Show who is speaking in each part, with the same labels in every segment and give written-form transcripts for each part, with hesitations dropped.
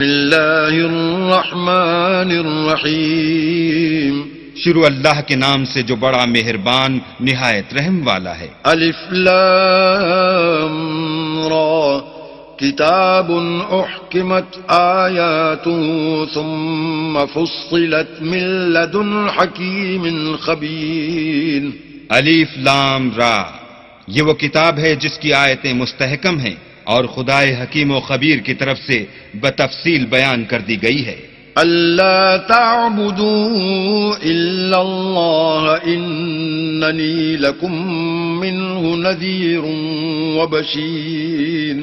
Speaker 1: اللہ الرحمن الرحیم
Speaker 2: شروع اللہ کے نام سے جو بڑا مہربان نہایت رحم والا ہے۔
Speaker 1: الف لام را کتاب احکمت آیاته ثم فصلت من لدن حکیم خبیر۔
Speaker 2: الف لام را، یہ وہ کتاب ہے جس کی آیتیں مستحکم ہیں اور خدائے حکیم و خبیر کی طرف سے بتفصیل بیان کر دی گئی ہے۔
Speaker 1: اللہ تعبدوا الا اللہ اننی لکم منہ نذیر وبشیر۔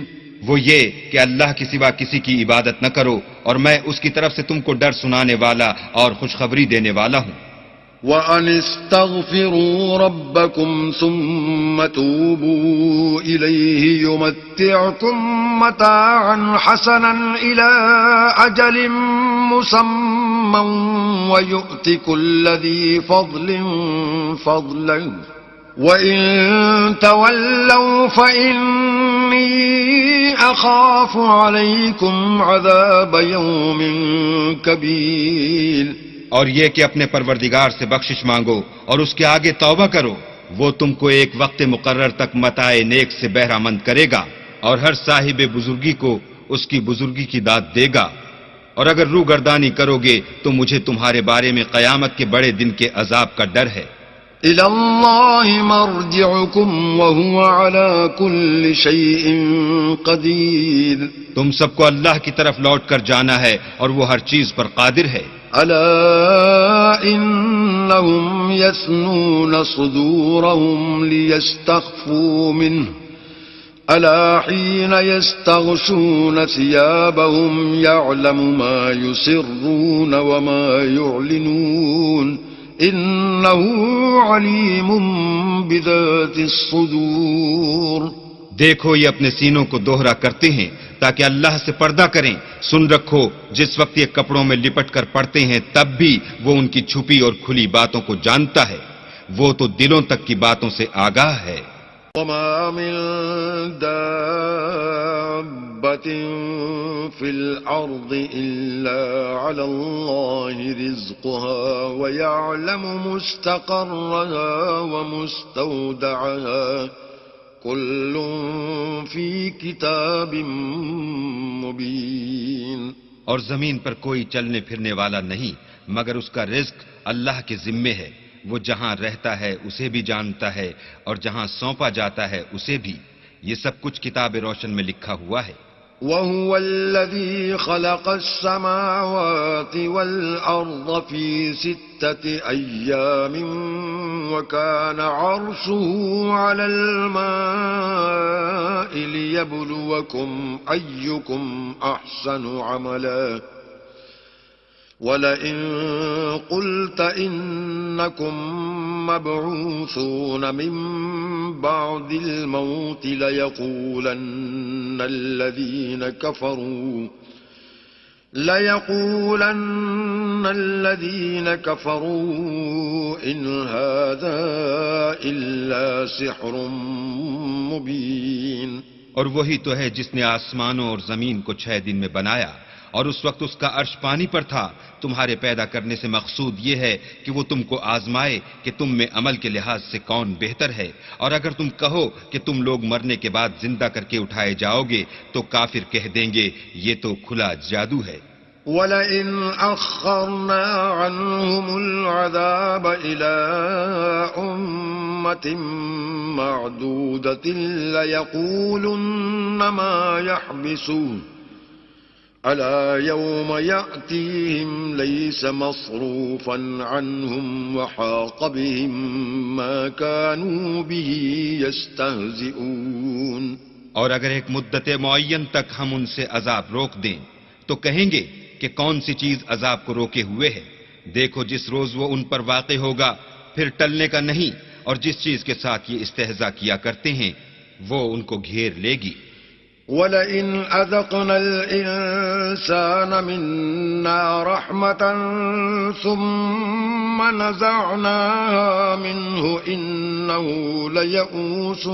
Speaker 2: وہ یہ کہ اللہ کے سوا کسی کی عبادت نہ کرو اور میں اس کی طرف سے تم کو ڈر سنانے والا اور خوشخبری دینے والا ہوں۔
Speaker 1: وَأَنِ اسْتَغْفِرُوا رَبَّكُمْ ثُمَّ تُوبُوا إِلَيْهِ يُمَتِّعْكُمْ مَتَاعًا حَسَنًا إِلَى أَجَلٍ مُّسَمًّى وَيُؤْتِ كُلَّ ذِي فَضْلٍ فَضْلَهُ وَإِن تَوَلَّوْا فَإِنِّي أَخَافُ عَلَيْكُمْ عَذَابَ يَوْمٍ كَبِيرٍ۔
Speaker 2: اور یہ کہ اپنے پروردگار سے بخشش مانگو اور اس کے آگے توبہ کرو، وہ تم کو ایک وقت مقرر تک متاع نیک سے بہرہ مند کرے گا اور ہر صاحب بزرگی کو اس کی بزرگی کی داد دے گا، اور اگر روگردانی کرو گے تو مجھے تمہارے بارے میں قیامت کے بڑے دن کے عذاب کا ڈر ہے۔
Speaker 1: إِلَى اللَّهِ مَرْجِعُكُمْ وَهُوَ عَلَى كُلِّ شَيْءٍ قَدِيرٌ۔
Speaker 2: تم سب کو اللہ کی طرف لوٹ کر جانا ہے اور وہ ہر چیز پر قادر ہے۔
Speaker 1: أَلَا إِنَّهُمْ يَثْنُونَ صُدُورَهُمْ لِيَسْتَخْفُوا مِنْهُ أَلَا حِينَ يَسْتَغْشُونَ ثِيَابَهُمْ يَعْلَمُ مَا يُسِرُّونَ وَمَا يُعْلِنُونَ إِنَّهُ عَلِيمٌ بِذَاتِ الصُّدُورِ۔
Speaker 2: دیکھو یہ اپنے سینوں کو دوہرا کرتے ہیں تاکہ اللہ سے پردہ کریں۔ سن رکھو جس وقت یہ کپڑوں میں لپٹ کر پڑتے ہیں تب بھی وہ ان کی چھپی اور کھلی باتوں کو جانتا ہے، وہ تو دلوں تک کی باتوں سے آگاہ ہے۔
Speaker 1: وَمَا مِن دَابَّةٍ فِي الْأَرْضِ إِلَّا عَلَى اللَّهِ رِزْقُهَا وَيَعْلَمُ مُسْتَقَرَّهَا وَمُسْتَوْدَعَهَا كُلٌّ فِي كِتَابٍ مُبِينٍ۔
Speaker 2: اور زمین پر کوئی چلنے پھرنے والا نہیں مگر اس کا رزق اللہ کے ذمے ہے، وہ جہاں رہتا ہے اسے بھی جانتا ہے اور جہاں سونپا جاتا ہے اسے بھی، یہ سب کچھ کتاب روشن میں لکھا ہوا ہے۔
Speaker 1: وَهُوَ الَّذِي خَلَقَ السَّمَاوَاتِ وَالْأَرْضَ فِي 6 أَيَّامٍ وَكَانَ عَرْشُهُ عَلَى الْمَاءِ لِيَبْلُوَكُمْ أَيُّكُمْ أَحْسَنُ عَمَلًا وَلَئِن قُلْتَ إِنَّكُمْ مَبْعُوثُونَ مِنْ بَعْدِ الْمَوْتِ لَيَقُولَنَّ الَّذِينَ كَفَرُوا إِنْ هَذَا إِلَّا سِحْرٌ مُبِينٌ۔
Speaker 2: اور وہی تو ہے جس نے آسمانوں اور زمین کو 6 دن میں بنایا، اور اس وقت اس کا عرش پانی پر تھا۔ تمہارے پیدا کرنے سے مقصود یہ ہے کہ وہ تم کو آزمائے کہ تم میں عمل کے لحاظ سے کون بہتر ہے، اور اگر تم کہو کہ تم لوگ مرنے کے بعد زندہ کر کے اٹھائے جاؤ گے تو کافر کہہ دیں گے یہ تو کھلا جادو ہے۔
Speaker 1: وَلَئِنْ أَخَّرْنَا عَنْهُمُ الْعَذَابَ إِلَىٰ أُمَّةٍ مَّعْدُودَةٍ لَيَقُولُنَّ مَا يَحْبِسُهُ أَلَا يَوْمَ يَأْتِيهِمْ لَيْسَ مَصْرُوفًا عَنْهُمْ وَحَاقَ بِهِمْ مَا كَانُوا بِهِ يَسْتَهْزِئُونَ۔
Speaker 2: اور اگر ایک مدت معین تک ہم ان سے عذاب روک دیں تو کہیں گے کہ کون سی چیز عذاب کو روکے ہوئے ہے، دیکھو جس روز وہ ان پر واقع ہوگا پھر ٹلنے کا نہیں، اور جس چیز کے ساتھ یہ استہزاء کیا کرتے ہیں وہ ان کو گھیر لے گی۔
Speaker 1: وَلَئِنْ أَذَقْنَا الْإِنسَانَ مِنَّا رَحْمَةً ثُمَّ نَزَعْنَاهَا مِنْهُ إِنَّهُ لَيَئُوسٌ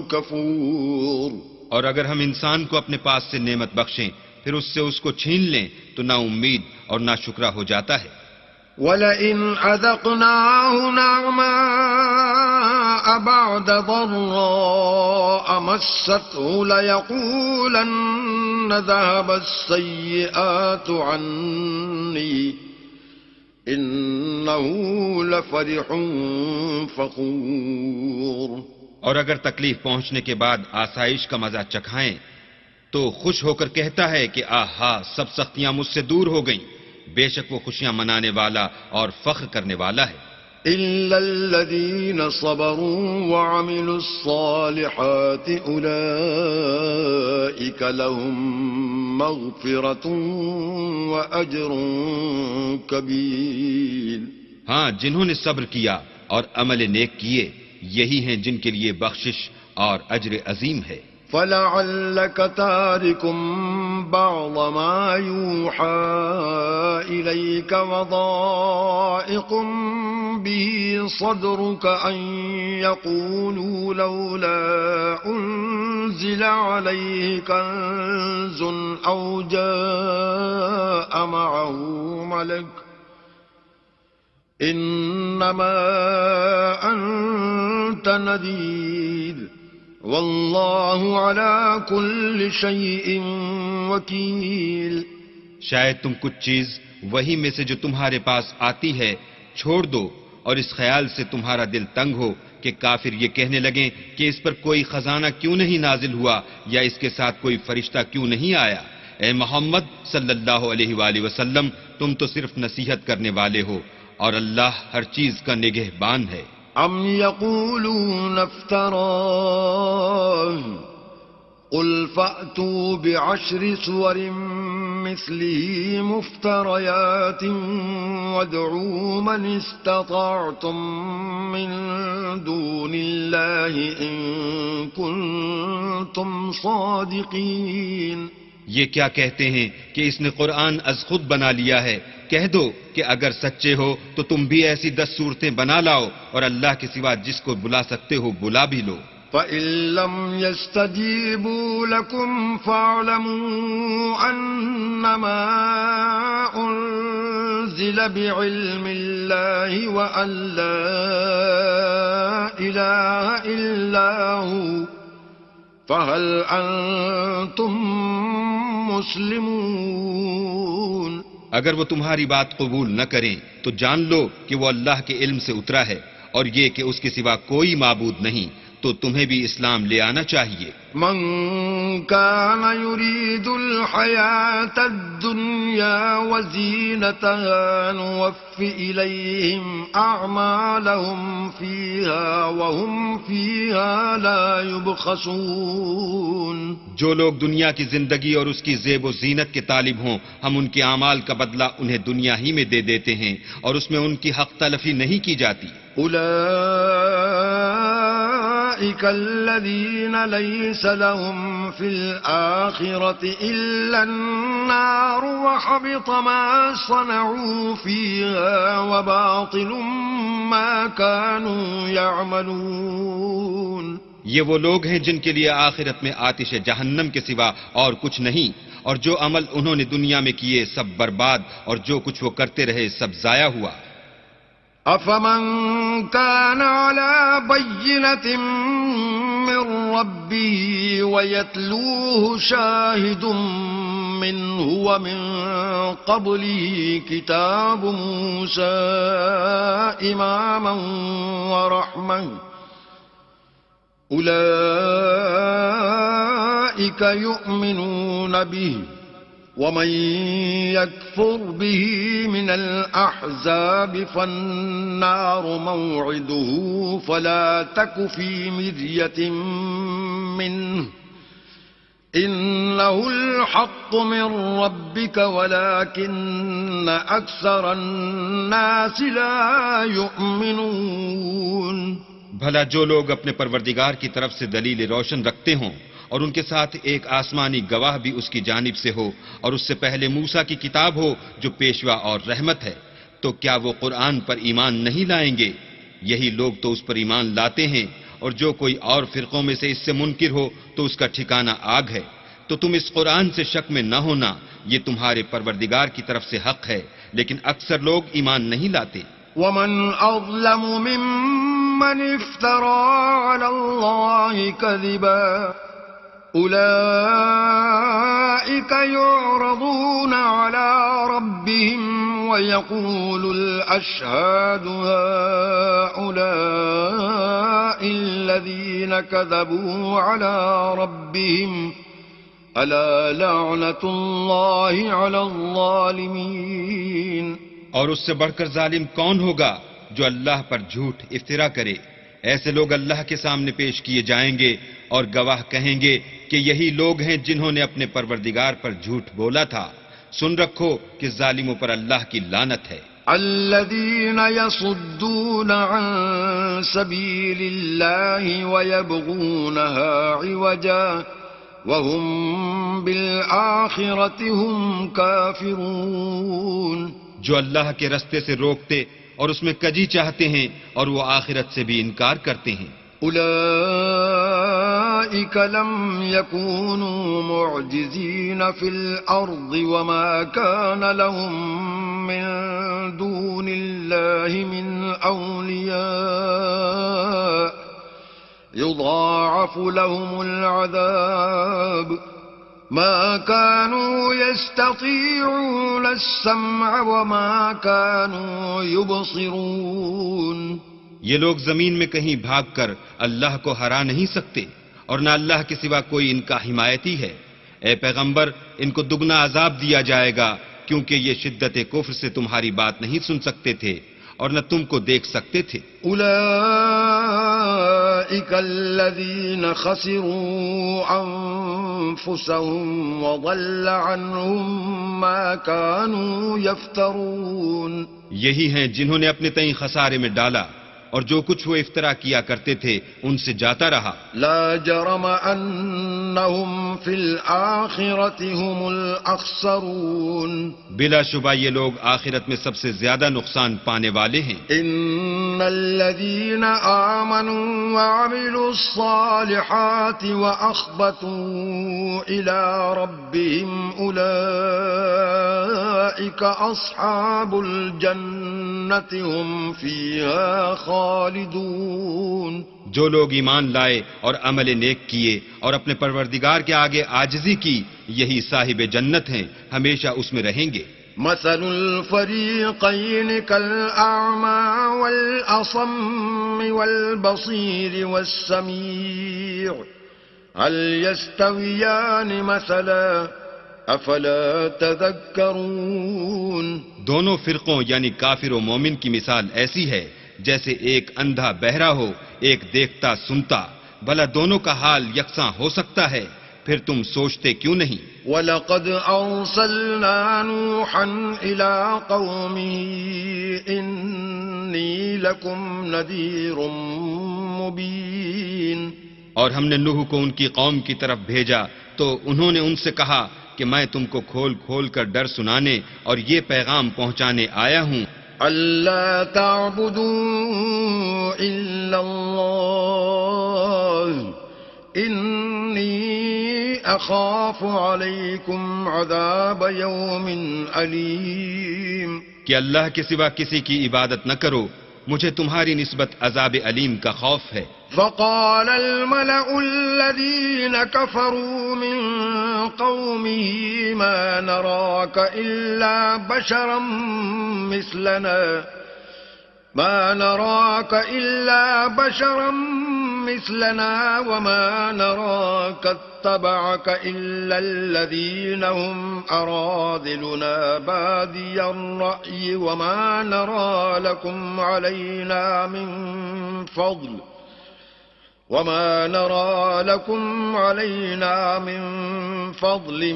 Speaker 1: كَفُورٌ۔
Speaker 2: اور اگر ہم انسان کو اپنے پاس سے نعمت بخشیں پھر اس کو چھین لیں تو نا امید اور نا شکرا ہو جاتا ہے.
Speaker 1: وَلَئِنْ أَذَقْنَاهُ نَعْمَاءَ بَعْدَ ضَرَّاءَ مَسَّتْهُ لَيَقُولَنَّ ذَهَبَ السَّيِّئَاتُ عَنِّي إِنَّهُ لَفَرِحٌ فَخُورٌ.
Speaker 2: اور اگر تکلیف پہنچنے کے بعد آسائش کا مزہ چکھائیں تو خوش ہو کر کہتا ہے کہ آہا سب سختیاں مجھ سے دور ہو گئیں. بے شک وہ خوشیاں منانے والا اور فخر کرنے والا ہے.
Speaker 1: إِلَّا الَّذِينَ صَبَرُوا وَعَمِلُوا الصَّالِحَاتِ أُولَئِكَ لَهُم مَّغْفِرَةٌ وَأَجْرٌ كَبِيرٌ.
Speaker 2: ہاں جنہوں نے صبر کیا اور عمل نیک کیے یہی ہیں جن کے لیے بخشش اور اجر عظیم ہے.
Speaker 1: فَلَعَلَّكَ تَارِكٌ بَعْضَ مَا يُوحَىٰ إِلَيْكَ وَضَائِقٌ بِهِ صَدْرُكَ أَن يَقُولُوا لَوْلَا أُنزِلَ عَلَيْهِ كَنزٌ أَوْ جَاءَ مَعَهُ مَلَكٌ إِنَّمَا أَنتَ نَذِيرٌ واللہ علی کل شیء وکیل.
Speaker 2: شاید تم کچھ چیز وہی میں سے جو تمہارے پاس آتی ہے چھوڑ دو اور اس خیال سے تمہارا دل تنگ ہو کہ کافر یہ کہنے لگیں کہ اس پر کوئی خزانہ کیوں نہیں نازل ہوا یا اس کے ساتھ کوئی فرشتہ کیوں نہیں آیا. اے محمد صلی اللہ علیہ وآلہ وسلم تم تو صرف نصیحت کرنے والے ہو اور اللہ ہر چیز کا نگہبان ہے.
Speaker 1: ام یقولون افتراه قل فأتوا بعشر سور مثله مفتريات وادعوا من استطعتم من دون الله إن كنتم صادقين.
Speaker 2: یہ کیا کہتے ہیں کہ اس نے قرآن از خود بنا لیا ہے. کہہ دو کہ اگر سچے ہو تو تم بھی ایسی 10 صورتیں بنا لاؤ اور اللہ کے سوا جس کو بلا سکتے ہو بلا بھی لو.
Speaker 1: فَإِن لَّمْ يَسْتَجِيبُوا لَكُمْ فَاعْلَمُوا أَنَّمَا أُنزِلَ بِعِلْمِ اللَّهِ وَأَن لَّا إِلَٰهَ إِلَّا هُوَ فَهَلْ أَنتُم مُّسْلِمُونَ.
Speaker 2: اگر وہ تمہاری بات قبول نہ کریں تو جان لو کہ وہ اللہ کے علم سے اترا ہے اور یہ کہ اس کے سوا کوئی معبود نہیں تو تمہیں بھی اسلام لے آنا چاہیے.
Speaker 1: من كان يريد الحياة الدنيا وزينتها نوف إليهم أعمالهم فيها وهم فيها لا يبخسون.
Speaker 2: جو لوگ دنیا کی زندگی اور اس کی زیب و زینت کے طالب ہوں ہم ان کے اعمال کا بدلہ انہیں دنیا ہی میں دے دیتے ہیں اور اس میں ان کی حق تلفی نہیں کی جاتی.
Speaker 1: أولئك الذين ليس لهم في الآخرة إلا النار وحبط ما صنعوا فيها وباطل ما كانوا يعملون.
Speaker 2: یہ وہ لوگ ہیں جن کے لیے آخرت میں آتش جہنم کے سوا اور کچھ نہیں اور جو عمل انہوں نے دنیا میں کیے سب برباد اور جو کچھ وہ کرتے رہے سب ضائع ہوا.
Speaker 1: أفمن كان على بينة من ربه ويتلوه شاهد منه ومن قبله كتاب موسى إماما ورحمة أولئك يؤمنون به ومن يكفر به من الأحزاب فالنار موعده فلا تك في مرية منه إنه الحق من ربك ولكن أكثر الناس لا يؤمنون.
Speaker 2: بھلا جو لوگ اپنے پروردگار کی طرف سے دلیل روشن رکھتے ہوں اور ان کے ساتھ ایک آسمانی گواہ بھی اس کی جانب سے ہو اور اس سے پہلے موسیٰ کی کتاب ہو جو پیشوا اور رحمت ہے تو کیا وہ قرآن پر ایمان نہیں لائیں گے؟ یہی لوگ تو اس پر ایمان لاتے ہیں اور جو کوئی اور فرقوں میں سے اس سے منکر ہو تو اس کا ٹھکانہ آگ ہے. تو تم اس قرآن سے شک میں نہ ہونا، یہ تمہارے پروردگار کی طرف سے حق ہے، لیکن اکثر لوگ ایمان نہیں لاتے۔
Speaker 1: ومن أظلم ممن افترى على الله كذبا أولئك يعرضون على ربهم ويقول الأشهاد هؤلاء الذين كذبوا على ربهم ألا لعنة الله على الظالمين۔
Speaker 2: اور اس سے بڑھ کر ظالم کون ہوگا جو اللہ پر جھوٹ افترا کرے؟ ایسے لوگ اللہ کے سامنے پیش کیے جائیں گے اور گواہ کہیں گے کہ یہی لوگ ہیں جنہوں نے اپنے پروردگار پر جھوٹ بولا تھا۔ سن رکھو کہ ظالموں پر اللہ کی لعنت ہے۔
Speaker 1: الذين يصدون عن سبيل الله ويبغونها عوجا وهم بالآخرة هم كافرون۔
Speaker 2: جو اللہ کے رستے سے روکتے اور اس میں کجی چاہتے ہیں اور وہ آخرت سے بھی انکار کرتے ہیں۔
Speaker 1: أولئك لم يكونوا معجزين في الأرض وما كان لهم من دون الله من أولياء يضاعف لهم العذاب ما كانوا يستطيعون السمع وما كانوا يبصرون۔
Speaker 2: یہ لوگ زمین میں کہیں بھاگ کر اللہ کو ہرا نہیں سکتے اور نہ اللہ کے سوا کوئی ان کا حمایتی ہے۔ اے پیغمبر، ان کو دگنا عذاب دیا جائے گا کیونکہ یہ شدت کفر سے تمہاری بات نہیں سن سکتے تھے اور نہ تم کو دیکھ سکتے تھے۔
Speaker 1: اولئک الذین خسروا انفسهم وضل عنهم ما كانوا يفترون۔
Speaker 2: یہی ہیں جنہوں نے اپنے تئیں خسارے میں ڈالا اور جو کچھ وہ افطرا کیا کرتے تھے ان سے جاتا رہا۔
Speaker 1: لا جرم انہم فی الآخرة هم الاخسرون۔
Speaker 2: بلا شبہ یہ لوگ آخرت میں سب سے زیادہ نقصان پانے والے ہیں۔
Speaker 1: ان الذین آمنوا وعملوا الصالحات واخبتوا الى ربهم اولئک اصحاب الجنة هم فیہا خالدون۔
Speaker 2: جو لوگ ایمان لائے اور عمل نیک کیے اور اپنے پروردگار کے آگے عاجزی کی، یہی صاحب جنت ہیں، ہمیشہ اس میں رہیں گے۔
Speaker 1: مثل الفریقین کالأعمى والأصم والبصیر والسمیع هل يستویان مثلا افلا تذکرون۔
Speaker 2: دونوں فرقوں یعنی کافر و مومن کی مثال ایسی ہے جیسے ایک اندھا بہرا ہو، ایک دیکھتا سنتا، بھلا دونوں کا حال یکساں ہو سکتا ہے؟ پھر تم سوچتے کیوں نہیں؟
Speaker 1: وَلَقَدْ أَرْسَلْنَا نُوحًا إِلَىٰ قَوْمِهِ إِنِّي لَكُمْ نَذِيرٌ مُّبِينٌ۔
Speaker 2: اور ہم نے نوح کو ان کی قوم کی طرف بھیجا تو انہوں نے ان سے کہا کہ میں تم کو کھول کھول کر ڈر سنانے اور یہ پیغام پہنچانے آیا ہوں۔
Speaker 1: أَلَّا تَعْبُدُوا إِلَّا اللَّهَ إِنِّي أَخَافُ عَلَيْكُمْ عَذَابَ يَوْمٍ أَلِيمٍ۔
Speaker 2: کہ اللہ کے سوا کسی کی عبادت نہ کرو، مجھے تمہاری نسبت عذاب علیم کا خوف ہے۔
Speaker 1: فقال الملأ الذين كفروا من قومه ما نراك إلا بشرا مثلنا وما نراك اتبعك إلا الذين هم أراذلنا بادي الرأي وما نرى لكم علينا من فضل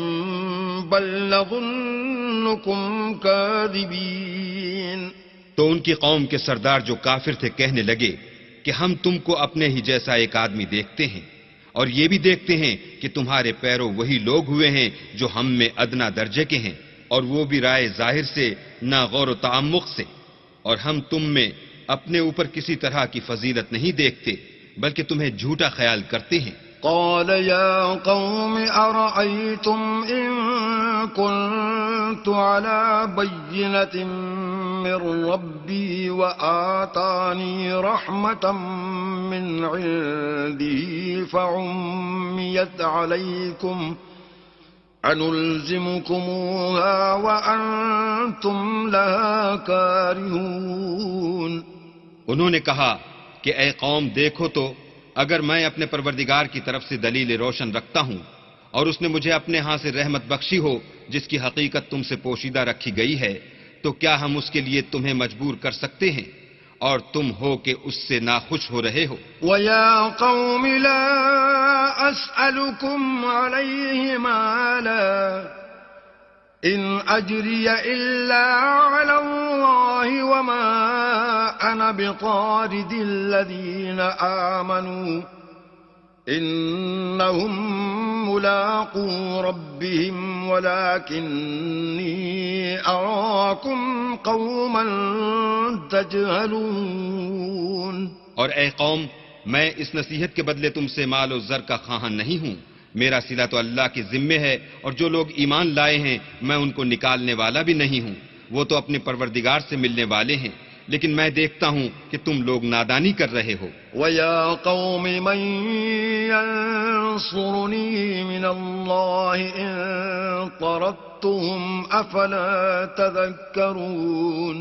Speaker 1: بل نظنكم كاذبين۔
Speaker 2: تو ان کی قوم کے سردار جو کافر تھے کہنے لگے کہ ہم تم کو اپنے ہی جیسا ایک آدمی دیکھتے ہیں اور یہ بھی دیکھتے ہیں کہ تمہارے پیرو وہی لوگ ہوئے ہیں جو ہم میں ادنا درجے کے ہیں، اور وہ بھی رائے ظاہر سے نہ غور و تعمق سے، اور ہم تم میں اپنے اوپر کسی طرح کی فضیلت نہیں دیکھتے بلکہ تمہیں جھوٹا خیال کرتے ہیں۔
Speaker 1: قال يا قوم أرأيتم إن كنت على بينة من ربي وآتاني رحمة من عنده فعميت عليكم أنلزمكموها وأنتم لها كارهون.
Speaker 2: انہوں نے کہا کہ اے قوم دیکھو تو اگر میں اپنے پروردگار کی طرف سے دلیل روشن رکھتا ہوں اور اس نے مجھے اپنے ہاں سے رحمت بخشی ہو جس کی حقیقت تم سے پوشیدہ رکھی گئی ہے، تو کیا ہم اس کے لیے تمہیں مجبور کر سکتے ہیں اور تم ہو کہ اس سے ناخوش ہو رہے ہو؟
Speaker 1: وَيَا قَوْمِ لَا أَسْأَلُكُمْ عَلَيْهِ مَالًا إِنْ أَجْرِيَ إِلَّا عَلَى اللَّهِ وَمَا أَنَا بِطَارِدِ الَّذِينَ آمَنُوا إِنَّهُمْ مُلَاقُو رَبِّهِمْ وَلَكِنِّي أَرَاكُمْ قَوْمًا تَجْهَلُونَ.
Speaker 2: اور اے قوم، میں اس نصیحت کے بدلے تم سے مال و زر کا خواہاں نہیں ہوں. میرا صلہ تو اللہ کے ذمے ہے، اور جو لوگ ایمان لائے ہیں میں ان کو نکالنے والا بھی نہیں ہوں. وہ تو اپنے پروردگار سے ملنے والے ہیں، لیکن میں دیکھتا ہوں کہ تم لوگ نادانی کر رہے ہو.
Speaker 1: وَيَا قَوْمِ مَن يَنصُرُنِي مِنَ اللَّهِ إِن طَرَدتُّهُمْ أَفَلَا تَذَكَّرُونَ.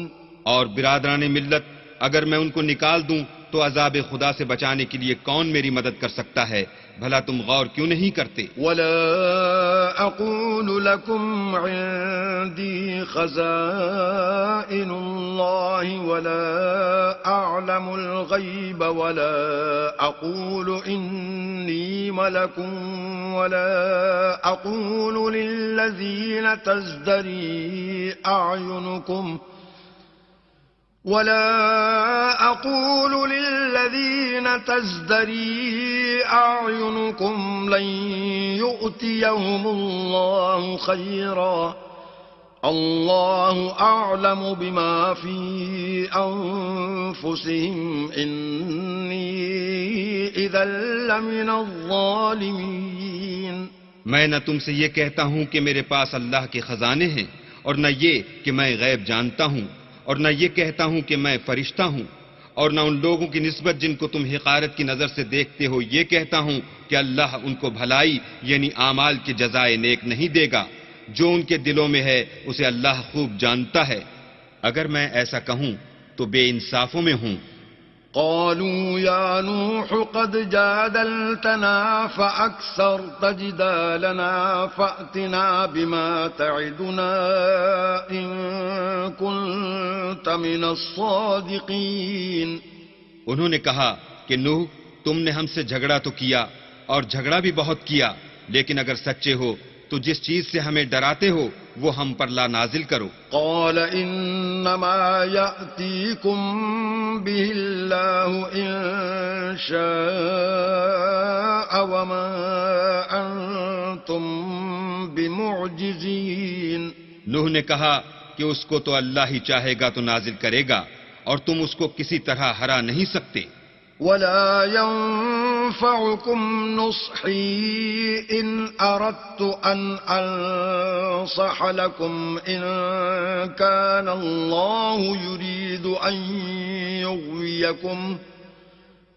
Speaker 2: اور برادران ملت، اگر میں ان کو نکال دوں تو عذاب خدا سے بچانے کے لیے کون میری مدد کر سکتا ہے؟ بھلا تم غور کیوں نہیں کرتے؟
Speaker 1: وَلَا أَقُولُ لَكُمْ عِندِي خَزَائِنُ اللَّهِ وَلَا أَعْلَمُ الْغَيْبَ وَلَا أَقُولُ إِنِّي مَلَكٌ وَلَا أَقُولُ لِلَّذِينَ تَزْدَرِي أعينكم لن يؤتيهم الله خيرا الله أعلم بما في أنفسهم إني إذا لمن الظالمين.
Speaker 2: میں نہ تم سے یہ کہتا ہوں کہ میرے پاس اللہ کے خزانے ہیں، اور نہ یہ کہ میں غیب جانتا ہوں، اور نہ یہ کہتا ہوں کہ میں فرشتہ ہوں، اور نہ ان لوگوں کی نسبت جن کو تم حقارت کی نظر سے دیکھتے ہو یہ کہتا ہوں کہ اللہ ان کو بھلائی یعنی اعمال کی جزائے نیک نہیں دے گا. جو ان کے دلوں میں ہے اسے اللہ خوب جانتا ہے. اگر میں ایسا کہوں تو بے انصافوں میں ہوں.
Speaker 1: قالوا يا نوح قد جادلتنا فأكثرت جدالنا فأتنا بما تعدنا إن كنت من الصادقين.
Speaker 2: انہوں نے کہا کہ نوح، تم نے ہم سے جھگڑا تو کیا اور جھگڑا بھی بہت کیا، لیکن اگر سچے ہو تو جس چیز سے ہمیں ڈراتے ہو وہ ہم پر لا نازل کرو.
Speaker 1: قال انما يأتيكم به الله ان شاء وما انتم بمعجزين.
Speaker 2: نوح نے کہا کہ اس کو تو اللہ ہی چاہے گا تو نازل کرے گا، اور تم اس کو کسی طرح ہرا نہیں سکتے.
Speaker 1: ولا ينفعكم نصحي إن أردت أن أنصح لكم إن كان الله يريد أن يغويكم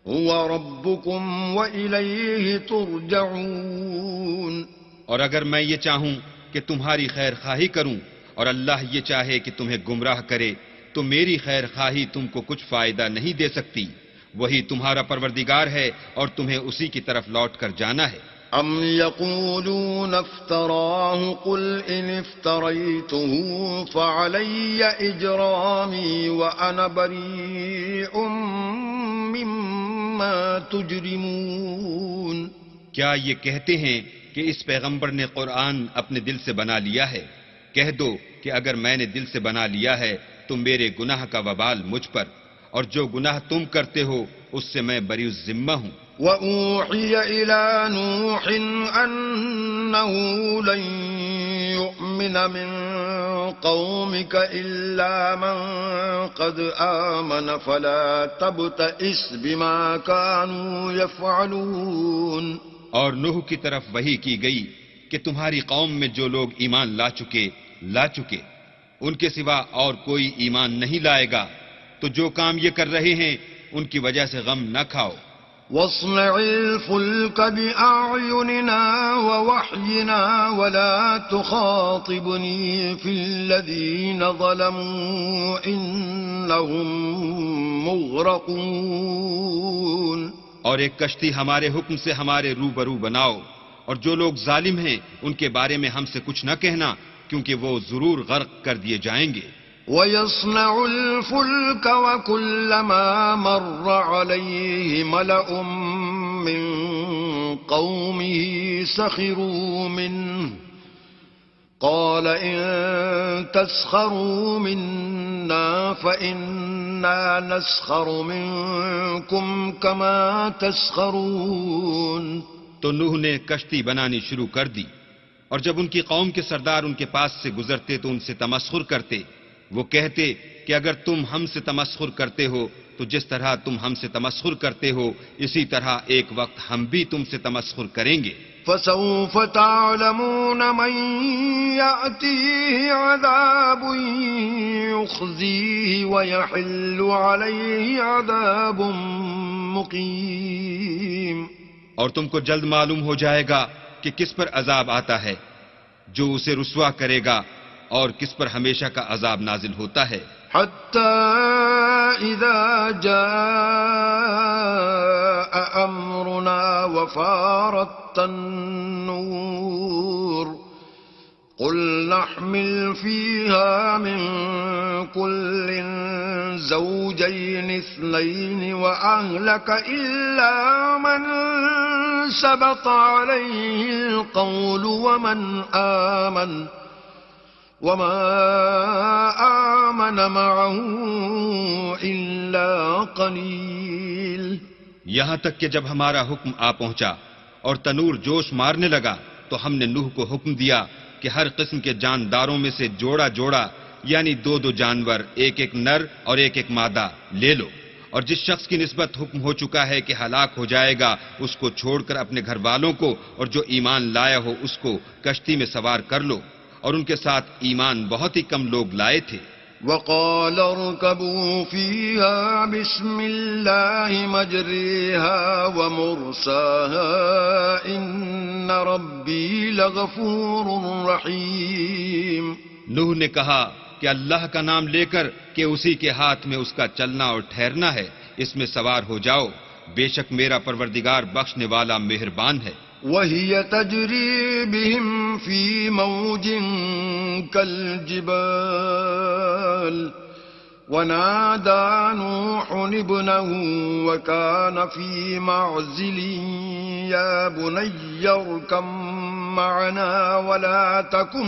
Speaker 1: هو ربكم وإليه ترجعون.
Speaker 2: اور اگر میں یہ چاہوں کہ تمہاری خیر خواہی کروں اور اللہ یہ چاہے کہ تمہیں گمراہ کرے تو میری خیر خواہی تم کو کچھ فائدہ نہیں دے سکتی. وہی تمہارا پروردگار ہے اور تمہیں اسی کی طرف لوٹ کر جانا ہے.
Speaker 1: ام يقولون افتراه قل ان افتريته فعلي اجرامي وانا بريء مما تجرمون.
Speaker 2: کیا یہ کہتے ہیں کہ اس پیغمبر نے قرآن اپنے دل سے بنا لیا ہے؟ کہہ دو کہ اگر میں نے دل سے بنا لیا ہے تو میرے گناہ کا وبال مجھ پر، اور جو گناہ تم کرتے ہو اس سے میں بری الذمہ ہوں.
Speaker 1: وَأُوحِيَ إِلَى نُوحٍ أَنَّهُ لَن يُؤْمِنَ مِن قَوْمِكَ إِلَّا مَن قَدْ آمَنَ فَلَا تَبْتَئِسْ بِمَا كَانُوا يَفْعَلُونَ.
Speaker 2: اور نوح کی طرف وحی کی گئی کہ تمہاری قوم میں جو لوگ ایمان لا چکے ان کے سوا اور کوئی ایمان نہیں لائے گا، تو جو کام یہ کر رہے ہیں ان کی وجہ سے غم نہ کھاؤ۔
Speaker 1: واصنع الفلك بأعيننا ووحينا ولا تخاطبني في الذين ظلموا إنهم مغرقون۔
Speaker 2: اور ایک کشتی ہمارے حکم سے ہمارے روبرو بناؤ، اور جو لوگ ظالم ہیں ان کے بارے میں ہم سے کچھ نہ کہنا، کیونکہ وہ ضرور غرق کر دیے جائیں گے۔
Speaker 1: وَيَصْنَعُ الْفُلْكَ وَكُلَّمَا مَرَّ عَلَيْهِ مَلَأٌ مِّن قَوْمِهِ سَخِرُوا مِنْهُ قَالَ إِن تَسْخَرُوا مِنَّا فَإِنَّا نَسْخَرُ مِنكُمْ كَمَا تَسْخَرُونَ۔
Speaker 2: تو نوح نے کشتی بنانی شروع کر دی، اور جب ان کی قوم کے سردار ان کے پاس سے گزرتے تو ان سے تمسخر کرتے۔ وہ کہتے کہ اگر تم ہم سے تمسخر کرتے ہو تو جس طرح تم ہم سے تمسخر کرتے ہو اسی طرح ایک وقت ہم بھی تم سے تمسخر کریں گے۔
Speaker 1: فَسَوْفَ تَعْلَمُونَ مَن يَأْتِيهِ عَذَابٌ يُخْزِيهِ وَيَحِلُّ عَلَيْهِ عَذَابٌ مُقِيمٌ۔
Speaker 2: اور تم کو جلد معلوم ہو جائے گا کہ کس پر عذاب آتا ہے جو اسے رسوا کرے گا، اور کس پر ہمیشہ کا عذاب نازل ہوتا ہے۔
Speaker 1: حَتَّى إِذَا جَاءَ أَمْرُنَا وَفَارَتِ النُّورُ قُلْ نَحْمِلُ فِيهَا مِن كُلٍّ زَوْجَيْنِ اثْنَيْنِ وَأَهْلَكَ إِلَّا مَن سَبَقَ عَلَيْهِ الْقَوْلُ وَمَا آمَنَ مَعَهُ إِلَّا قَلِيلٌ۔
Speaker 2: یہاں تک کہ جب ہمارا حکم آ پہنچا اور تنور جوش مارنے لگا تو ہم نے نوح کو حکم دیا کہ ہر قسم کے جانداروں میں سے جوڑا جوڑا یعنی دو دو جانور، ایک ایک نر اور ایک ایک مادہ لے لو، اور جس شخص کی نسبت حکم ہو چکا ہے کہ ہلاک ہو جائے گا اس کو چھوڑ کر اپنے گھر والوں کو اور جو ایمان لایا ہو اس کو کشتی میں سوار کر لو، اور ان کے ساتھ ایمان بہت ہی کم لوگ لائے تھے۔
Speaker 1: وَقَالَ ارْكَبُوا فِيهَا بِسْمِ اللَّهِ مَجْرَاهَا وَمُرْسَاهَا إِنَّ رَبِّي لَغَفُورٌ رَحِيمٌ۔
Speaker 2: نوح نے کہا کہ اللہ کا نام لے کر کہ اسی کے ہاتھ میں اس کا چلنا اور ٹھہرنا ہے، اس میں سوار ہو جاؤ، بے شک میرا پروردگار بخشنے والا مہربان ہے۔
Speaker 1: وَهِيَ تَجْرِي بِهِمْ فِي مَوْجٍ كَالْجِبَالِ وَنَادَى نُوحٌ ابْنَهُ وَكَانَ فِي مَعْزِلٍ يَا بُنَيَّ ارْكَب مَّعَنَا وَلَا تَكُن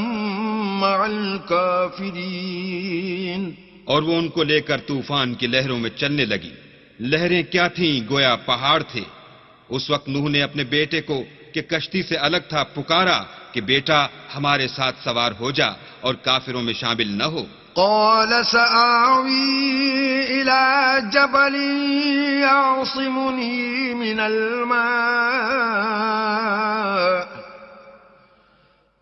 Speaker 1: مَّعَ الْكَافِرِينَ۔
Speaker 2: اور وہ ان کو لے کر طوفان کی لہروں میں چلنے لگی۔ لہریں کیا تھیں، گویا پہاڑ تھے۔ اس وقت نوح نے اپنے بیٹے کو کہ کشتی سے الگ تھا پکارا کہ بیٹا ہمارے ساتھ سوار ہو جا اور کافروں میں شامل نہ ہو۔
Speaker 1: قال سآوي إلى جبل يعصمني من الماء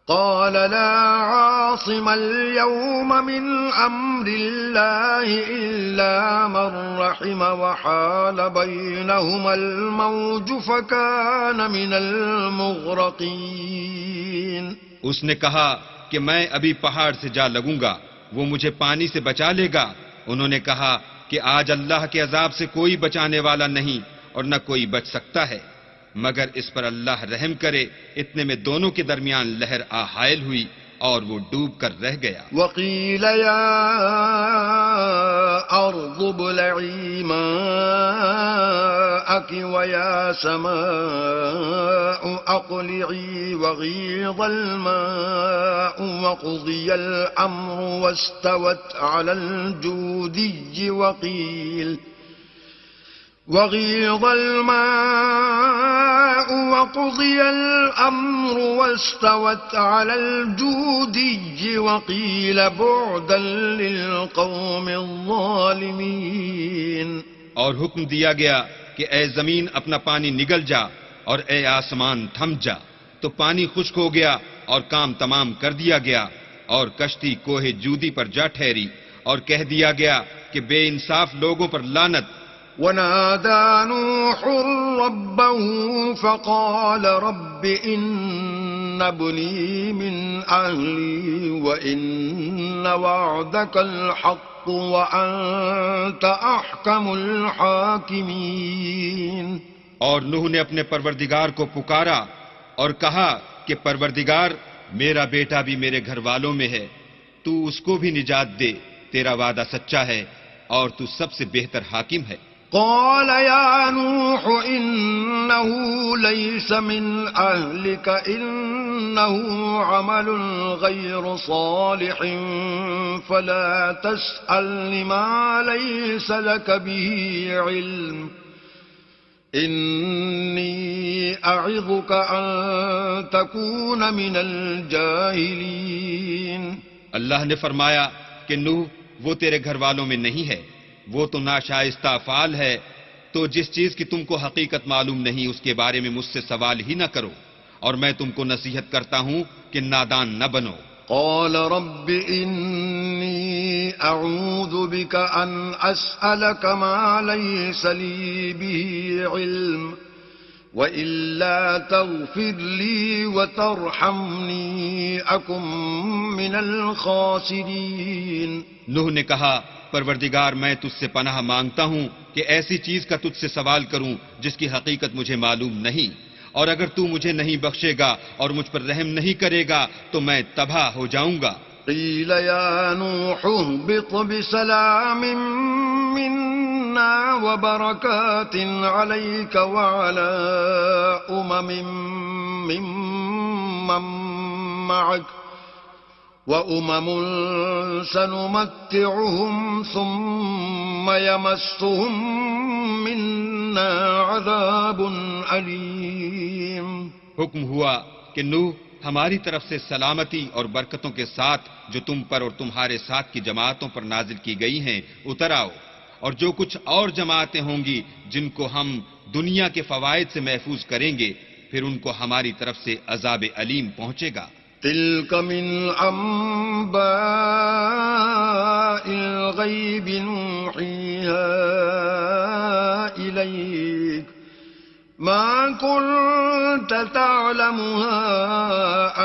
Speaker 1: قال لا عاصم اليوم من أمر الله إلا من رحم وحال بينهما الموج فكان من المغرقين۔
Speaker 2: اس نے کہا کہ میں ابھی پہاڑ سے جا لگوں گا، وہ مجھے پانی سے بچا لے گا۔ انہوں نے کہا کہ آج اللہ کے عذاب سے کوئی بچانے والا نہیں اور نہ کوئی بچ سکتا ہے مگر اس پر اللہ رحم کرے۔ اتنے میں دونوں کے درمیان لہر آ حائل ہوئی اور وہ ڈوب کر رہ گیا۔
Speaker 1: وقیل یا ارض ابلعی ماءک ویا سماء اقلعی وغیض الماء وقضی الامر واستوت علی الجودی وغيض الماء وقضي الأمر واستوت على الجودي وقيل بعدا للقوم الظالمين۔
Speaker 2: اور حکم دیا گیا کہ اے زمین اپنا پانی نگل جا، اور اے آسمان تھم جا، تو پانی خشک ہو گیا اور کام تمام کر دیا گیا، اور کشتی کوہ جودی پر جا ٹھہری، اور کہہ دیا گیا کہ بے انصاف لوگوں پر لعنت۔
Speaker 1: ونادى نوح ربه فقال رب إن ابني من أهلي وإن وعدك الحق وأنت أحكم الحاكمين۔
Speaker 2: اور نوح نے اپنے پروردگار کو پکارا اور کہا کہ پروردگار، میرا بیٹا بھی میرے گھر والوں میں ہے، تو اس کو بھی نجات دے، تیرا وعدہ سچا ہے اور تو سب سے بہتر حاکم ہے۔
Speaker 1: قال يا نوح إنه ليس من أهلك إنه عمل غير صالح فلا تسألني ما ليس لك به علم إني أعظك أن تكون من الجاهلين۔
Speaker 2: اللہ نے فرمایا کہ نوح وہ تیرے گھر والوں میں نہیں ہے، وہ تو ناشائستہ افعال ہے، تو جس چیز کی تم کو حقیقت معلوم نہیں اس کے بارے میں مجھ سے سوال ہی نہ کرو، اور میں تم کو نصیحت کرتا ہوں کہ نادان نہ بنو۔
Speaker 1: قال رب إني أعوذ بك أن أسألك ما ليس لي به علم وإلا تغفر لي وترحمني أكن من الخاسرين۔
Speaker 2: نوح نے کہا پروردگار میں تجھ سے پناہ مانگتا ہوں کہ ایسی چیز کا تجھ سے سوال کروں جس کی حقیقت مجھے معلوم نہیں، اور اگر تو مجھے نہیں بخشے گا اور مجھ پر رحم نہیں کرے گا تو میں تباہ ہو جاؤں گا۔
Speaker 1: قيل يا نوح اهبط بسلام منا وبركات عليك وعلى ممن معك وأمم سنمتعهم ثم يمسهم منا عذاب أليم۔
Speaker 2: حکم ہوا کہ نوح ہماری طرف سے سلامتی اور برکتوں کے ساتھ جو تم پر اور تمہارے ساتھ کی جماعتوں پر نازل کی گئی ہیں اتر آؤ، اور جو کچھ اور جماعتیں ہوں گی جن کو ہم دنیا کے فوائد سے محفوظ کریں گے پھر ان کو ہماری طرف سے عذاب علیم پہنچے گا۔
Speaker 1: تلك من أنباء الغيب نوحيها إليك ما كنت تعلمها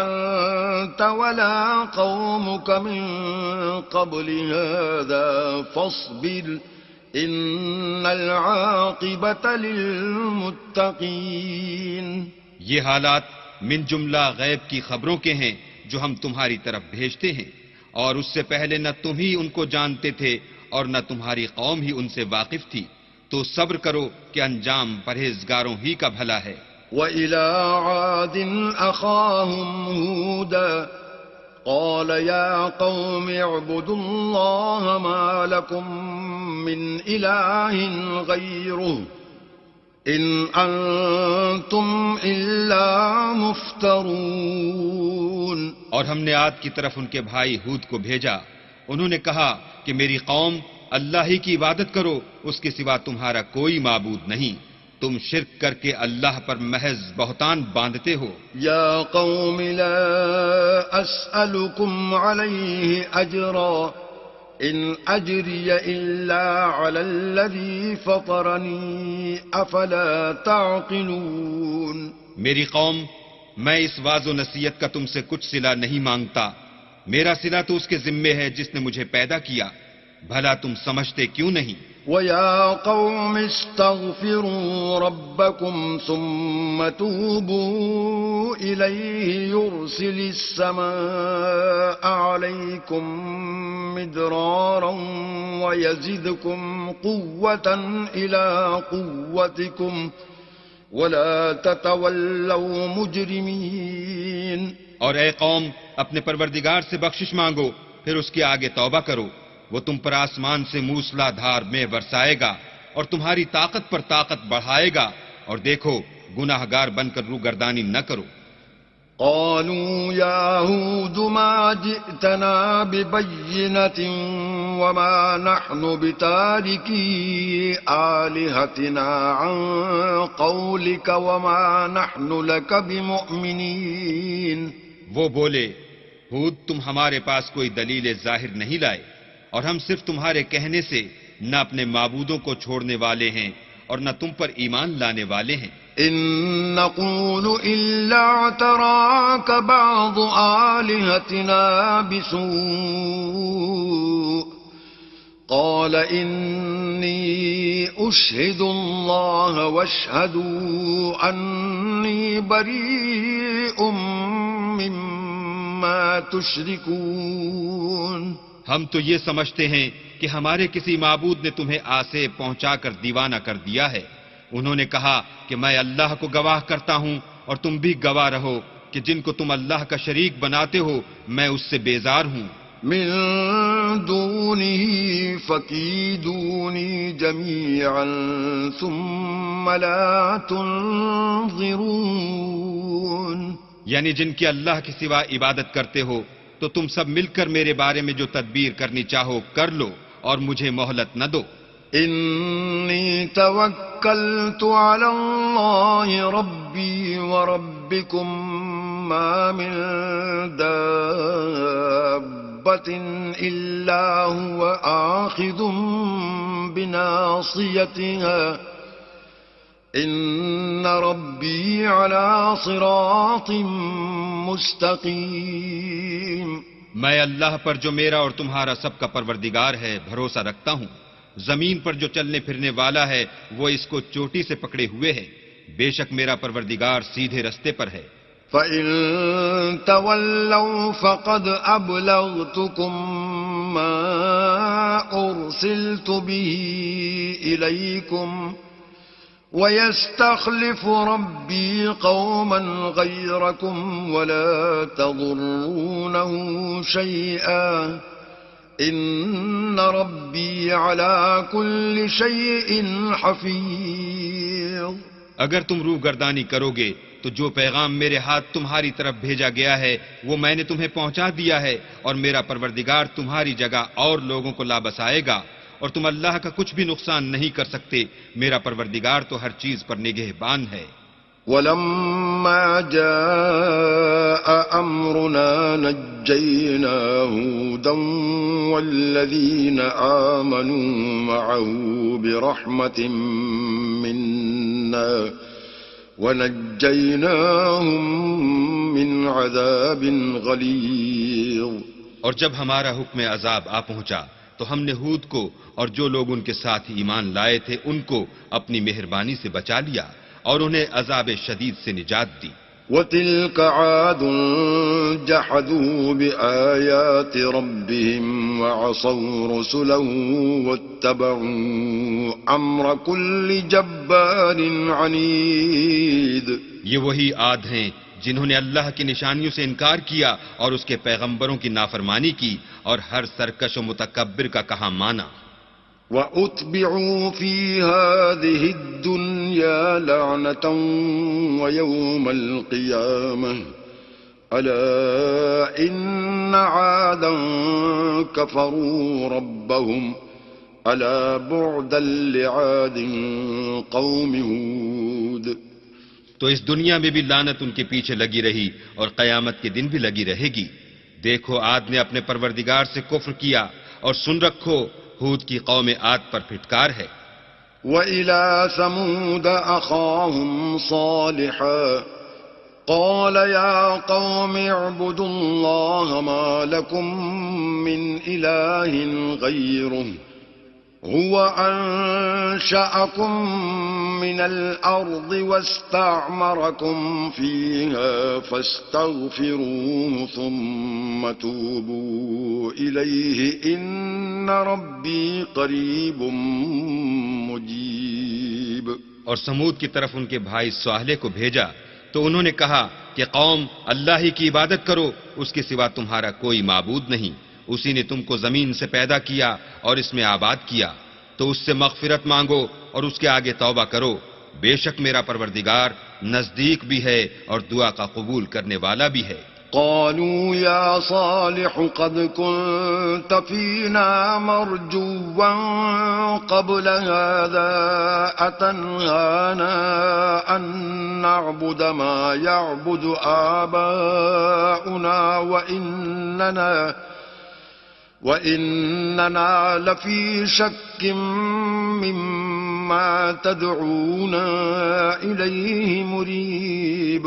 Speaker 1: أنت ولا قومك من قبل هذا فاصبر إن العاقبة للمتقين۔
Speaker 2: یہ حالات من جملہ غیب کی خبروں کے ہیں جو ہم تمہاری طرف بھیجتے ہیں، اور اس سے پہلے نہ تم ہی ان کو جانتے تھے اور نہ تمہاری قوم ہی ان سے واقف تھی، تو صبر کرو کہ انجام پرہیزگاروں ہی کا بھلا ہے۔
Speaker 1: وَإِلَىٰ عَادٍ أَخَاهُمْ هُودًا قَالَ يَا قَوْمِ اعْبُدُوا اللَّهَ مَا لَكُم مِّنْ إِلَٰهٍ غَيْرُهُ إِنْ أَنتُمْ إِلَّا مُفْتَرُونَ۔
Speaker 2: اور ہم نے عاد کی طرف ان کے بھائی ہود کو بھیجا، انہوں نے کہا کہ میری قوم اللہ ہی کی عبادت کرو، اس کے سوا تمہارا کوئی معبود نہیں، تم شرک کر کے اللہ پر محض بہتان باندھتے ہو۔
Speaker 1: یا قوم لا اسألكم علیہ اجرا ان اجری الا علی الذی فطرنی افلا تعقلون۔
Speaker 2: میری قوم، میں اس واعظ و نصیحت کا تم سے کچھ صلہ نہیں مانگتا، میرا صلہ تو اس کے ذمے ہے جس نے مجھے پیدا کیا، بھلا تم سمجھتے کیوں نہیں؟
Speaker 1: وَيَا قَوْمِ اسْتَغْفِرُوا رَبَّكُمْ ثُمَّ تُوبُوا إِلَيْهِ يُرْسِلِ السَّمَاءَ عَلَيْكُمْ مِدْرَارًا وَيَزِدْكُمْ قُوَّةً إِلَىٰ قُوَّتِكُمْ وَلَا تَتَوَلَّوْا مُجْرِمِينَ۔
Speaker 2: اور اے قوم، اپنے پروردگار سے بخشش مانگو، پھر اس کے آگے توبہ کرو، وہ تم پر آسمان سے موسلا دھار میں برسائے گا اور تمہاری طاقت پر طاقت بڑھائے گا، اور دیکھو گناہ گار بن کر روگردانی نہ کرو۔
Speaker 1: قالوا يا هود ما جئتنا ببينة وما نحن بتاركي آلهتنا عن قولك وما نحن لك بمؤمنين.
Speaker 2: وہ بولے، ہود تم ہمارے پاس کوئی دلیل ظاہر نہیں لائے، اور ہم صرف تمہارے کہنے سے نہ اپنے معبودوں کو چھوڑنے والے ہیں اور نہ تم پر ایمان لانے والے ہیں.
Speaker 1: إن نقول إلا اعتراك بعض آلهتنا بسوء قال إني أشهد الله واشهدوا أني بريء مما تشركون.
Speaker 2: ہم تو یہ سمجھتے ہیں کہ ہمارے کسی معبود نے تمہیں آسے پہنچا کر دیوانہ کر دیا ہے. انہوں نے کہا کہ میں اللہ کو گواہ کرتا ہوں اور تم بھی گواہ رہو کہ جن کو تم اللہ کا شریک بناتے ہو میں اس سے بیزار ہوں.
Speaker 1: من دونه فكيدوني جميعا ثم لا تنظرون.
Speaker 2: یعنی جن کی اللہ کے سوا عبادت کرتے ہو تو تم سب مل کر میرے بارے میں جو تدبیر کرنی چاہو کر لو اور مجھے مہلت نہ دو.
Speaker 1: إني توكلت على الله ربي وربكم ما من دابة إلا هو آخذ بناصيتها إن ربي على صراط مستقيم.
Speaker 2: میں اللہ پر جو میرا اور تمہارا سب کا پروردگار ہے بھروسہ رکھتا ہوں. زمین پر جو چلنے پھرنے والا ہے وہ اس کو چوٹی سے پکڑے ہوئے ہے. بے شک میرا پروردگار سیدھے رستے پر ہے.
Speaker 1: فَإِن تَوَلَّوْا فَقَدْ أَبْلَغْتُكُم مَّا أُرْسِلْتُ بِهِ إِلَيْكُمْ وَيَسْتَخْلِفُ رَبِّي قَوْمًا غَيْرَكُمْ وَلَا تَضُرُّونَهُ شَيْئًا إِنَّ رَبِّي عَلَى كُلِّ شَيْءٍ حَفِيظٌ.
Speaker 2: اگر تم روگردانی کرو گے تو جو پیغام میرے ہاتھ تمہاری طرف بھیجا گیا ہے وہ میں نے تمہیں پہنچا دیا ہے، اور میرا پروردگار تمہاری جگہ اور لوگوں کو لا بسائے گا، اور تم اللہ کا کچھ بھی نقصان نہیں کر سکتے. میرا پروردگار تو ہر چیز پر نگہبان ہے.
Speaker 1: وَلَمَّا جَاءَ أَمْرُنَا نَجَّيْنَا هُودًا وَالَّذِينَ آمَنُوا مَعَهُ بِرَحْمَةٍ مِّنَّا وَنَجَّيْنَاهُمْ مِنْ عَذَابٍ غَلِيظٍ.
Speaker 2: اور جب ہمارا حکم عذاب آ پہنچا تو ہم نے ہود کو اور جو لوگ ان کے ساتھ ایمان لائے تھے ان کو اپنی مہربانی سے بچا لیا اور انہیں عذاب شدید سے نجات دی.
Speaker 1: وَتِلْكَ عَادٌ جَحَدُوا بِآيَاتِ رَبِّهِمْ وَعَصَوْا رُسُلَهُ وَاتَّبَعُوا أَمْرَ كُلِّ جَبَّارٍ عَنِيدٍ.
Speaker 2: یہ وہی عاد ہیں جنہوں نے اللہ کی نشانیوں سے انکار کیا اور اس کے پیغمبروں کی نافرمانی کی اور ہر سرکش و متکبر کا کہا مانا.
Speaker 1: وَأُتْبِعُوا فِي هَذِهِ الدُّنْيَا لَعْنَةً وَيَوْمَ الْقِيَامَةِ أَلَا إِنَّ عَادًا كَفَرُوا رَبَّهُمْ أَلَا بُعْدًا لِعَادٍ قَوْمِ هُودٍ.
Speaker 2: تو اس دنیا میں بھی لعنت ان کے پیچھے لگی رہی اور قیامت کے دن بھی لگی رہے گی. دیکھو عاد نے اپنے پروردگار سے کفر کیا، اور سن رکھو ہود کی قوم عاد پر پھٹکار ہے.
Speaker 1: وَإِلَى ثَمُودَ أَخَاهُمْ صَالِحًا قَالَ يَا قَوْمِ اعْبُدُوا اللَّهَ مَا لَكُمْ مِنْ إِلَٰهٍ غَيْرُهُ هُوَ أَنشَأَكُم مِّنَ الْأَرْضِ وَاسْتَعْمَرَكُمْ فِيهَا فَاسْتَغْفِرُوهُ ثُمَّ تُوبُوا إِلَيْهِ إِنَّ رَبِّي قَرِيبٌ مُّجِيبٌ.
Speaker 2: اور سمود کی طرف ان کے بھائی صالح کو بھیجا تو انہوں نے کہا کہ قوم اللہ ہی کی عبادت کرو، اس کے سوا تمہارا کوئی معبود نہیں. اسی نے تم کو زمین سے پیدا کیا اور اس میں آباد کیا، تو اس سے مغفرت مانگو اور اس کے آگے توبہ کرو. بے شک میرا پروردگار نزدیک بھی ہے اور دعا کا قبول کرنے والا بھی ہے.
Speaker 1: قالوا يا صالح قد كنت فينا مرجوا قبل هذا أتنهانا أن نعبد ما يعبد آباؤنا وإننا لفي شك مما تدعونا إليه مريب.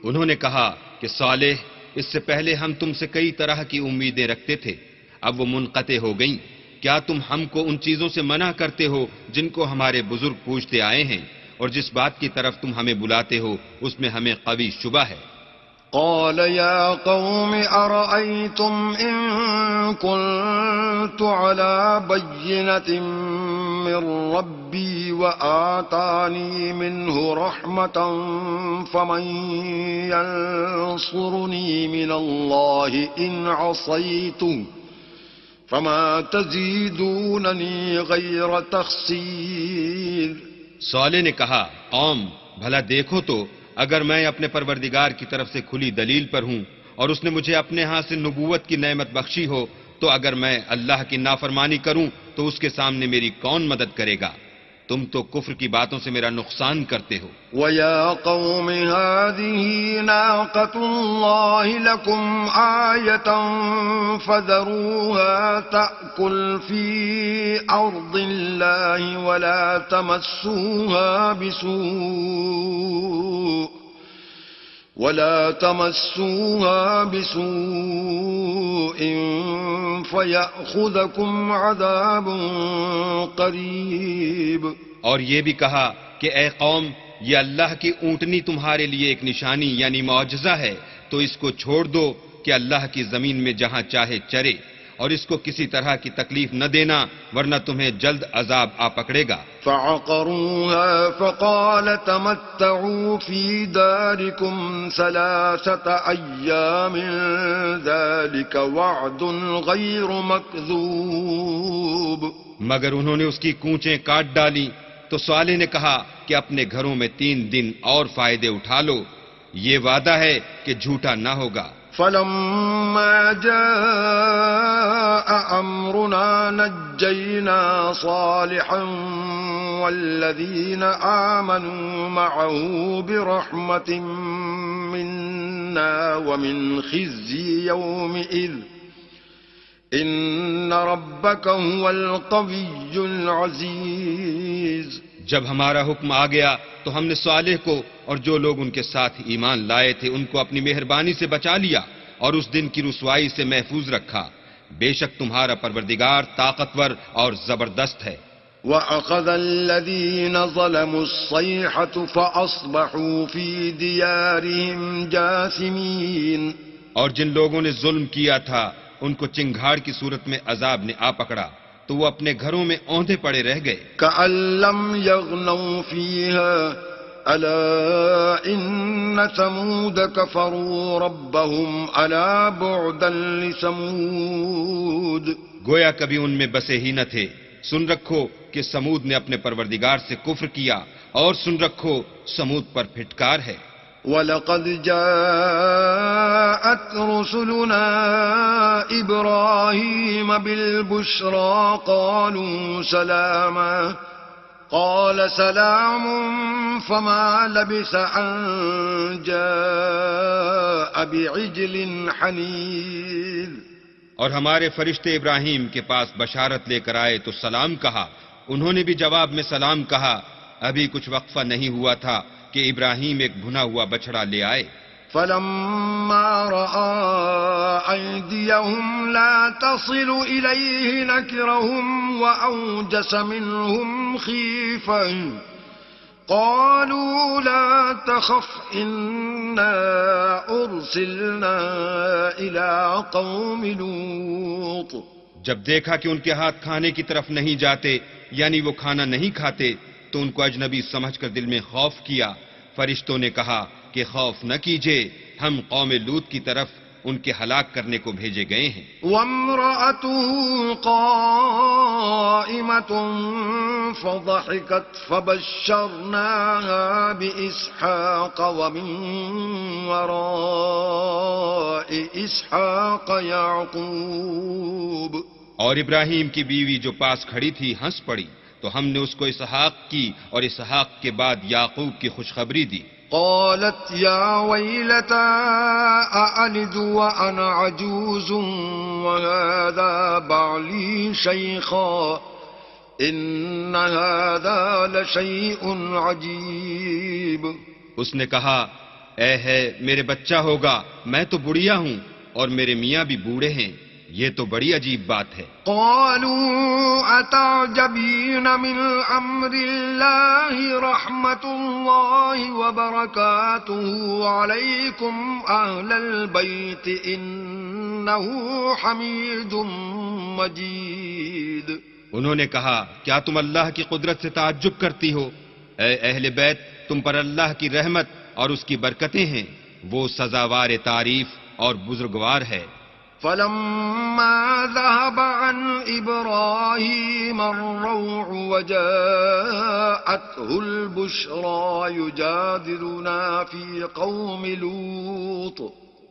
Speaker 2: انہوں نے کہا کہ صالح، اس سے پہلے ہم تم سے کئی طرح کی امیدیں رکھتے تھے، اب وہ منقطع ہو گئیں. کیا تم ہم کو ان چیزوں سے منع کرتے ہو جن کو ہمارے بزرگ پوچھتے آئے ہیں، اور جس بات کی طرف تم ہمیں بلاتے ہو اس میں ہمیں قوی شبہ ہے.
Speaker 1: قال يا قوم أرأيتم إن كنت على بينة من ربي وآتاني منه رحمة فمن ينصرني من الله إن عصيته فما تزيدونني غير تخسير.
Speaker 2: صالح نے کہا، قوم بھلا دیکھو تو، اگر میں اپنے پروردگار کی طرف سے کھلی دلیل پر ہوں اور اس نے مجھے اپنے ہاں سے نبوت کی نعمت بخشی ہو، تو اگر میں اللہ کی نافرمانی کروں تو اس کے سامنے میری کون مدد کرے گا؟ تم تو کفر کی باتوں سے میرا نقصان کرتے ہو.
Speaker 1: وَيَا قَوْمِ هَٰذِهِ نَاقَةُ اللَّهِ لَكُمْ آيَةً فَذَرُوهَا تَأْكُلْ فِي أَرْضِ اللَّهِ ولا تمسوها بسوء فيأخذكم عذاب قریب.
Speaker 2: اور یہ بھی کہا کہ اے قوم، یہ اللہ کی اونٹنی تمہارے لیے ایک نشانی یعنی معجزہ ہے، تو اس کو چھوڑ دو کہ اللہ کی زمین میں جہاں چاہے چرے، اور اس کو کسی طرح کی تکلیف نہ دینا ورنہ تمہیں جلد عذاب آ پکڑے گا.
Speaker 1: فعقروها فقال تمتعوا في داركم 3 أيام ذلك وعد غير مكذوب.
Speaker 2: مگر انہوں نے اس کی کونچیں کاٹ ڈالی تو صالح نے کہا کہ اپنے گھروں میں 3 دن اور فائدے اٹھا لو، یہ وعدہ ہے کہ جھوٹا نہ ہوگا.
Speaker 1: فلما جاء أمرنا نجينا صالحا والذين آمنوا معه برحمة منا ومن خزي يومئذ إن ربك هو القوي العزيز.
Speaker 2: جب ہمارا حکم آ گیا تو ہم نے صالح کو اور جو لوگ ان کے ساتھ ایمان لائے تھے ان کو اپنی مہربانی سے بچا لیا اور اس دن کی رسوائی سے محفوظ رکھا. بے شک تمہارا پروردگار طاقتور اور زبردست ہے.
Speaker 1: وَأَخَذَ الَّذِينَ ظَلَمُوا الصَّيْحَةُ فَأَصْبَحُوا فِي دِيَارِهِمْ جَاثِمِينَ.
Speaker 2: اور جن لوگوں نے ظلم کیا تھا ان کو چنگھاڑ کی صورت میں عذاب نے آ پکڑا تو وہ اپنے گھروں میں اوندھے پڑے رہ گئے.
Speaker 1: كَأَن لَّمْ يَغْنَوْا فِيهَا أَلَا إِنَّ ثَمُودَ كَفَرُوا رَبَّهُمْ أَلَا بُعْدًا لِّثَمُودَ.
Speaker 2: گویا کبھی ان میں بسے ہی نہ تھے. سن رکھو کہ سمود نے اپنے پروردگار سے کفر کیا، اور سن رکھو سمود پر پھٹکار ہے.
Speaker 1: وَلَقَدْ جَاءَتْ رُسُلُنَا إِبْرَاهِيمَ بِالْبُشْرَىٰ قَالُوا سَلَامًا قَالَ سَلَامٌ فَمَا لَبِثَ أَن جَاءَ بِعِجْلٍ حَنِيذٍ.
Speaker 2: اور ہمارے فرشتے ابراہیم کے پاس بشارت لے کر آئے تو سلام کہا. انہوں نے بھی جواب میں سلام کہا. ابھی کچھ وقفہ نہیں ہوا تھا کہ ابراہیم ایک بھنا ہوا بچڑا لے آئے.
Speaker 1: فَلَمَّا رَأَىٰ أَيْدِيَهُمْ لَا تَصِلُ إِلَيْهِ نَكِرَهُمْ وَأَوْجَسَ مِنْهُمْ خِيفَةً قَالُوا لَا تَخَفْ إِنَّا أُرْسِلْنَا إِلَىٰ قَوْمِ لُوطٍ.
Speaker 2: جب دیکھا کہ ان کے ہاتھ کھانے کی طرف نہیں جاتے یعنی وہ کھانا نہیں کھاتے تو ان کو اجنبی سمجھ کر دل میں خوف کیا. فرشتوں نے کہا کہ خوف نہ کیجیے، ہم قوم لوط کی طرف ان کے ہلاک کرنے کو بھیجے گئے ہیں۔
Speaker 1: وامرأته قائمة فضحكت فبشرناها بإسحاق ومن وراء إسحاق يعقوب۔
Speaker 2: اور ابراہیم کی بیوی جو پاس کھڑی تھی ہنس پڑی تو ہم نے اس کو اسحاق کی اور اسحاق کے بعد یعقوب کی خوشخبری دی۔
Speaker 1: قالت يا ويلتى أألد وأنا عجوز وهذا بعلي شيخا إن هذا لشيء عجيب۔
Speaker 2: اس نے کہا اے ہے میرے بچہ ہوگا، میں تو بڑھیا ہوں اور میرے میاں بھی بوڑھے ہیں، یہ تو بڑی عجیب بات ہے۔
Speaker 1: قالوا أتعجبين من أمر الله رحمة الله وبركاته عليكم أهل البيت إنه حميد مجيد۔
Speaker 2: انہوں نے کہا کیا تم اللہ کی قدرت سے تعجب کرتی ہو؟ اے اہل بیت، تم پر اللہ کی رحمت اور اس کی برکتیں ہیں، وہ سزاوار تعریف اور بزرگوار ہے۔
Speaker 1: فلما ذهب عن إبراهيم الروع وجاءته البشرى يجادلنا في قوم لوط۔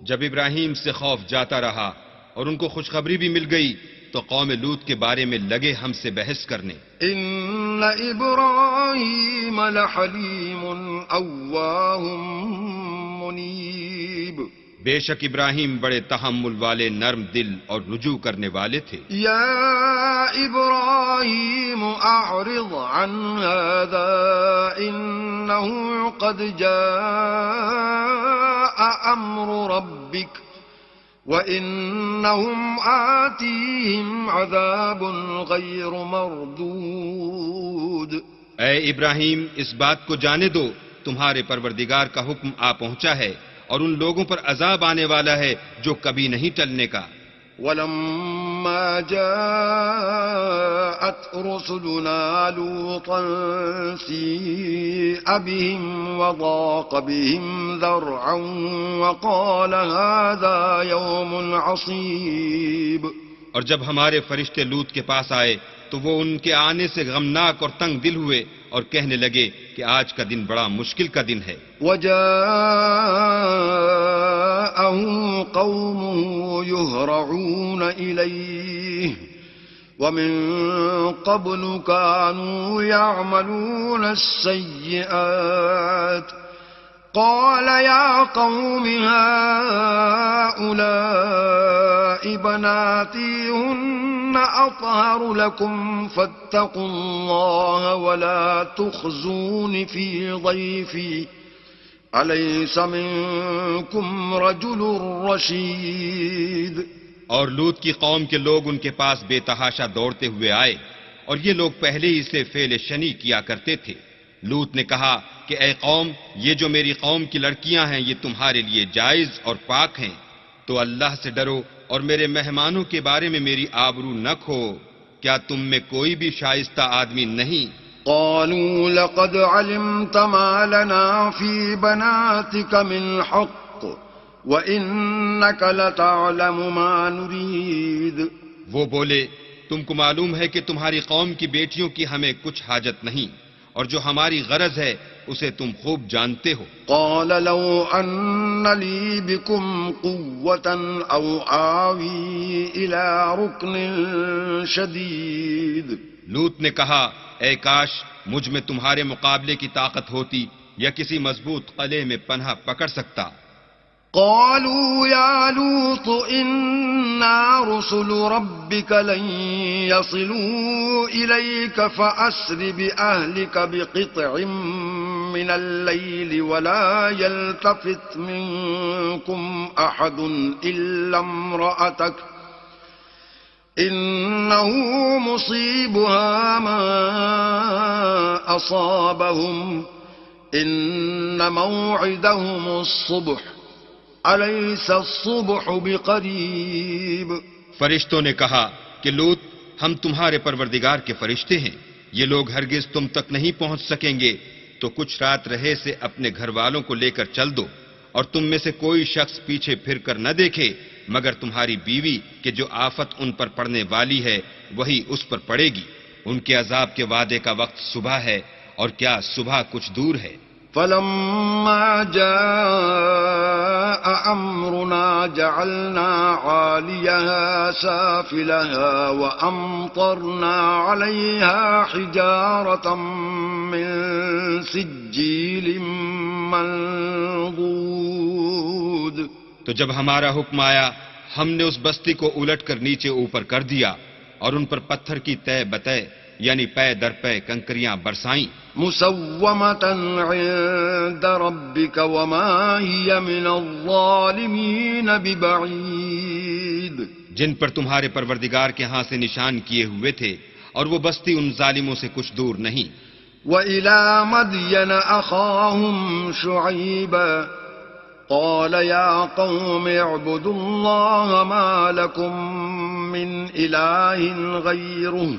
Speaker 2: جب ابراہیم سے خوف جاتا رہا اور ان کو خوشخبری بھی مل گئی تو قوم لوط کے بارے میں لگے ہم سے بحث کرنے۔
Speaker 1: إن إبراهيم لحليم أواه منيب۔
Speaker 2: بے شک ابراہیم بڑے تحمل والے، نرم دل اور رجوع کرنے والے تھے۔
Speaker 1: یا ابراہیم اعرض عن هذا انه قد جاء امر ربك وانهم آتيهم عذاب غیر مردود۔
Speaker 2: اے ابراہیم اس بات کو جانے دو تمہارے پروردگار کا حکم آ پہنچا ہے اور ان لوگوں پر عذاب آنے والا ہے جو کبھی نہیں ٹلنے کا۔
Speaker 1: وَلَمَّا جَاءَتْ رُسُلُنَا لُوطًا سِيءَ بِهِمْ وَضَاقَ بِهِمْ ذَرْعًا وَقَالَ هَذَا يَوْمٌ عَصِيبٌ۔
Speaker 2: اور جب ہمارے فرشتے لوط کے پاس آئے تو وہ ان کے آنے سے غمناک اور تنگ دل ہوئے اور کہنے لگے کہ آج کا دن بڑا مشکل کا دن ہے۔
Speaker 1: وَجَاءَهُ قَوْمُهُ يُهْرَعُونَ إِلَيْهِ وَمِن قَبْلُ كَانُوا يَعْمَلُونَ السَّيِّئَاتِ قَالَ يَا قَوْمِ هَؤُلَاءِ بَنَاتِي هُنَّ أَطْهَرُ لَكُمْ فَاتَّقُوا اللَّهَ وَلَا تُخْزُونِ فِي ضَيْفِي أَلَيْسَ مِنكُمْ رَجُلٌ رَشِيدٌ۔
Speaker 2: اور لوط کی قوم کے لوگ ان کے پاس بے تحاشا دوڑتے ہوئے آئے اور یہ لوگ پہلے ہی سے فعل شنی کیا کرتے تھے۔ لوط نے کہا کہ اے قوم، یہ جو میری قوم کی لڑکیاں ہیں یہ تمہارے لیے جائز اور پاک ہیں، تو اللہ سے ڈرو اور میرے مہمانوں کے بارے میں میری آبرو نہ کھو۔ کیا تم میں کوئی بھی شائستہ آدمی نہیں؟
Speaker 1: قالوا لقد علمت ما لنا في بناتك من حق وإنك لتعلم ما نريد۔
Speaker 2: وہ بولے تم کو معلوم ہے کہ تمہاری قوم کی بیٹیوں کی ہمیں کچھ حاجت نہیں، اور جو ہماری غرض ہے اسے تم خوب جانتے ہو۔
Speaker 1: قال لو أن لي بكم قوة أو آوي إلى ركن شديد۔
Speaker 2: لوط نے کہا اے کاش مجھ میں تمہارے مقابلے کی طاقت ہوتی یا کسی مضبوط قلعے میں پناہ پکڑ سکتا۔
Speaker 1: قالوا يا لوط إنا رسل ربك لن يصلوا إليك فأسر بأهلك بقطع من الليل ولا يلتفت منكم أحد إلا امرأتك إنه مصيبها ما أصابهم إن موعدهم الصبح أليس الصبح بقريب۔
Speaker 2: فرشتوں نے کہا کہ لوط ہم تمہارے پروردگار کے فرشتے ہیں، یہ لوگ ہرگز تم تک نہیں پہنچ سکیں گے، تو کچھ رات رہے سے اپنے گھر والوں کو لے کر چل دو، اور تم میں سے کوئی شخص پیچھے پھر کر نہ دیکھے مگر تمہاری بیوی کہ جو آفت ان پر پڑنے والی ہے وہی اس پر پڑے گی. ان کے عذاب کے وعدے کا وقت صبح ہے اور کیا صبح کچھ دور ہے.
Speaker 1: فلما جاء أمرنا جعلنا عاليها سافلها وأمطرنا عليها حجارة من سجيل منضود.
Speaker 2: تو جب ہمارا حکم آیا ہم نے اس بستی کو الٹ کر نیچے اوپر کر دیا اور ان پر پتھر کی تہ بتہ یعنی پے در پے کنکریاں برسائیں.
Speaker 1: مسومة عند ربك وما هي من الظالمين ببعيد.
Speaker 2: جن پر تمہارے پروردگار کے ہاں سے نشان کیے ہوئے تھے اور وہ بستی ان ظالموں سے کچھ دور نہیں.
Speaker 1: وإلى مدين أخاهم شعيبا قال يا قوم اعبدوا الله ما لكم من إله غيره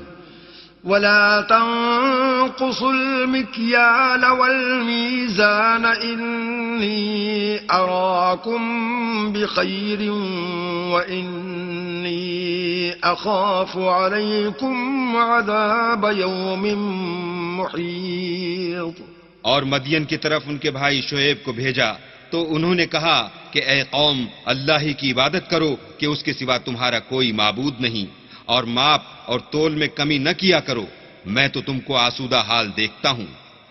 Speaker 1: ولا تنقصوا المكيال والميزان إني أراكم بخير وإني أخاف عليكم عذاب يوم محيط.
Speaker 2: اور مدین کی طرف ان کے بھائی شعیب کو بھیجا تو انہوں نے کہا کہ اے قوم اللہ ہی کی عبادت کرو کہ اس کے سوا تمہارا کوئی معبود نہیں اور ماپ اور تول میں کمی نہ کیا کرو. میں تو تم کو آسودہ حال دیکھتا ہوں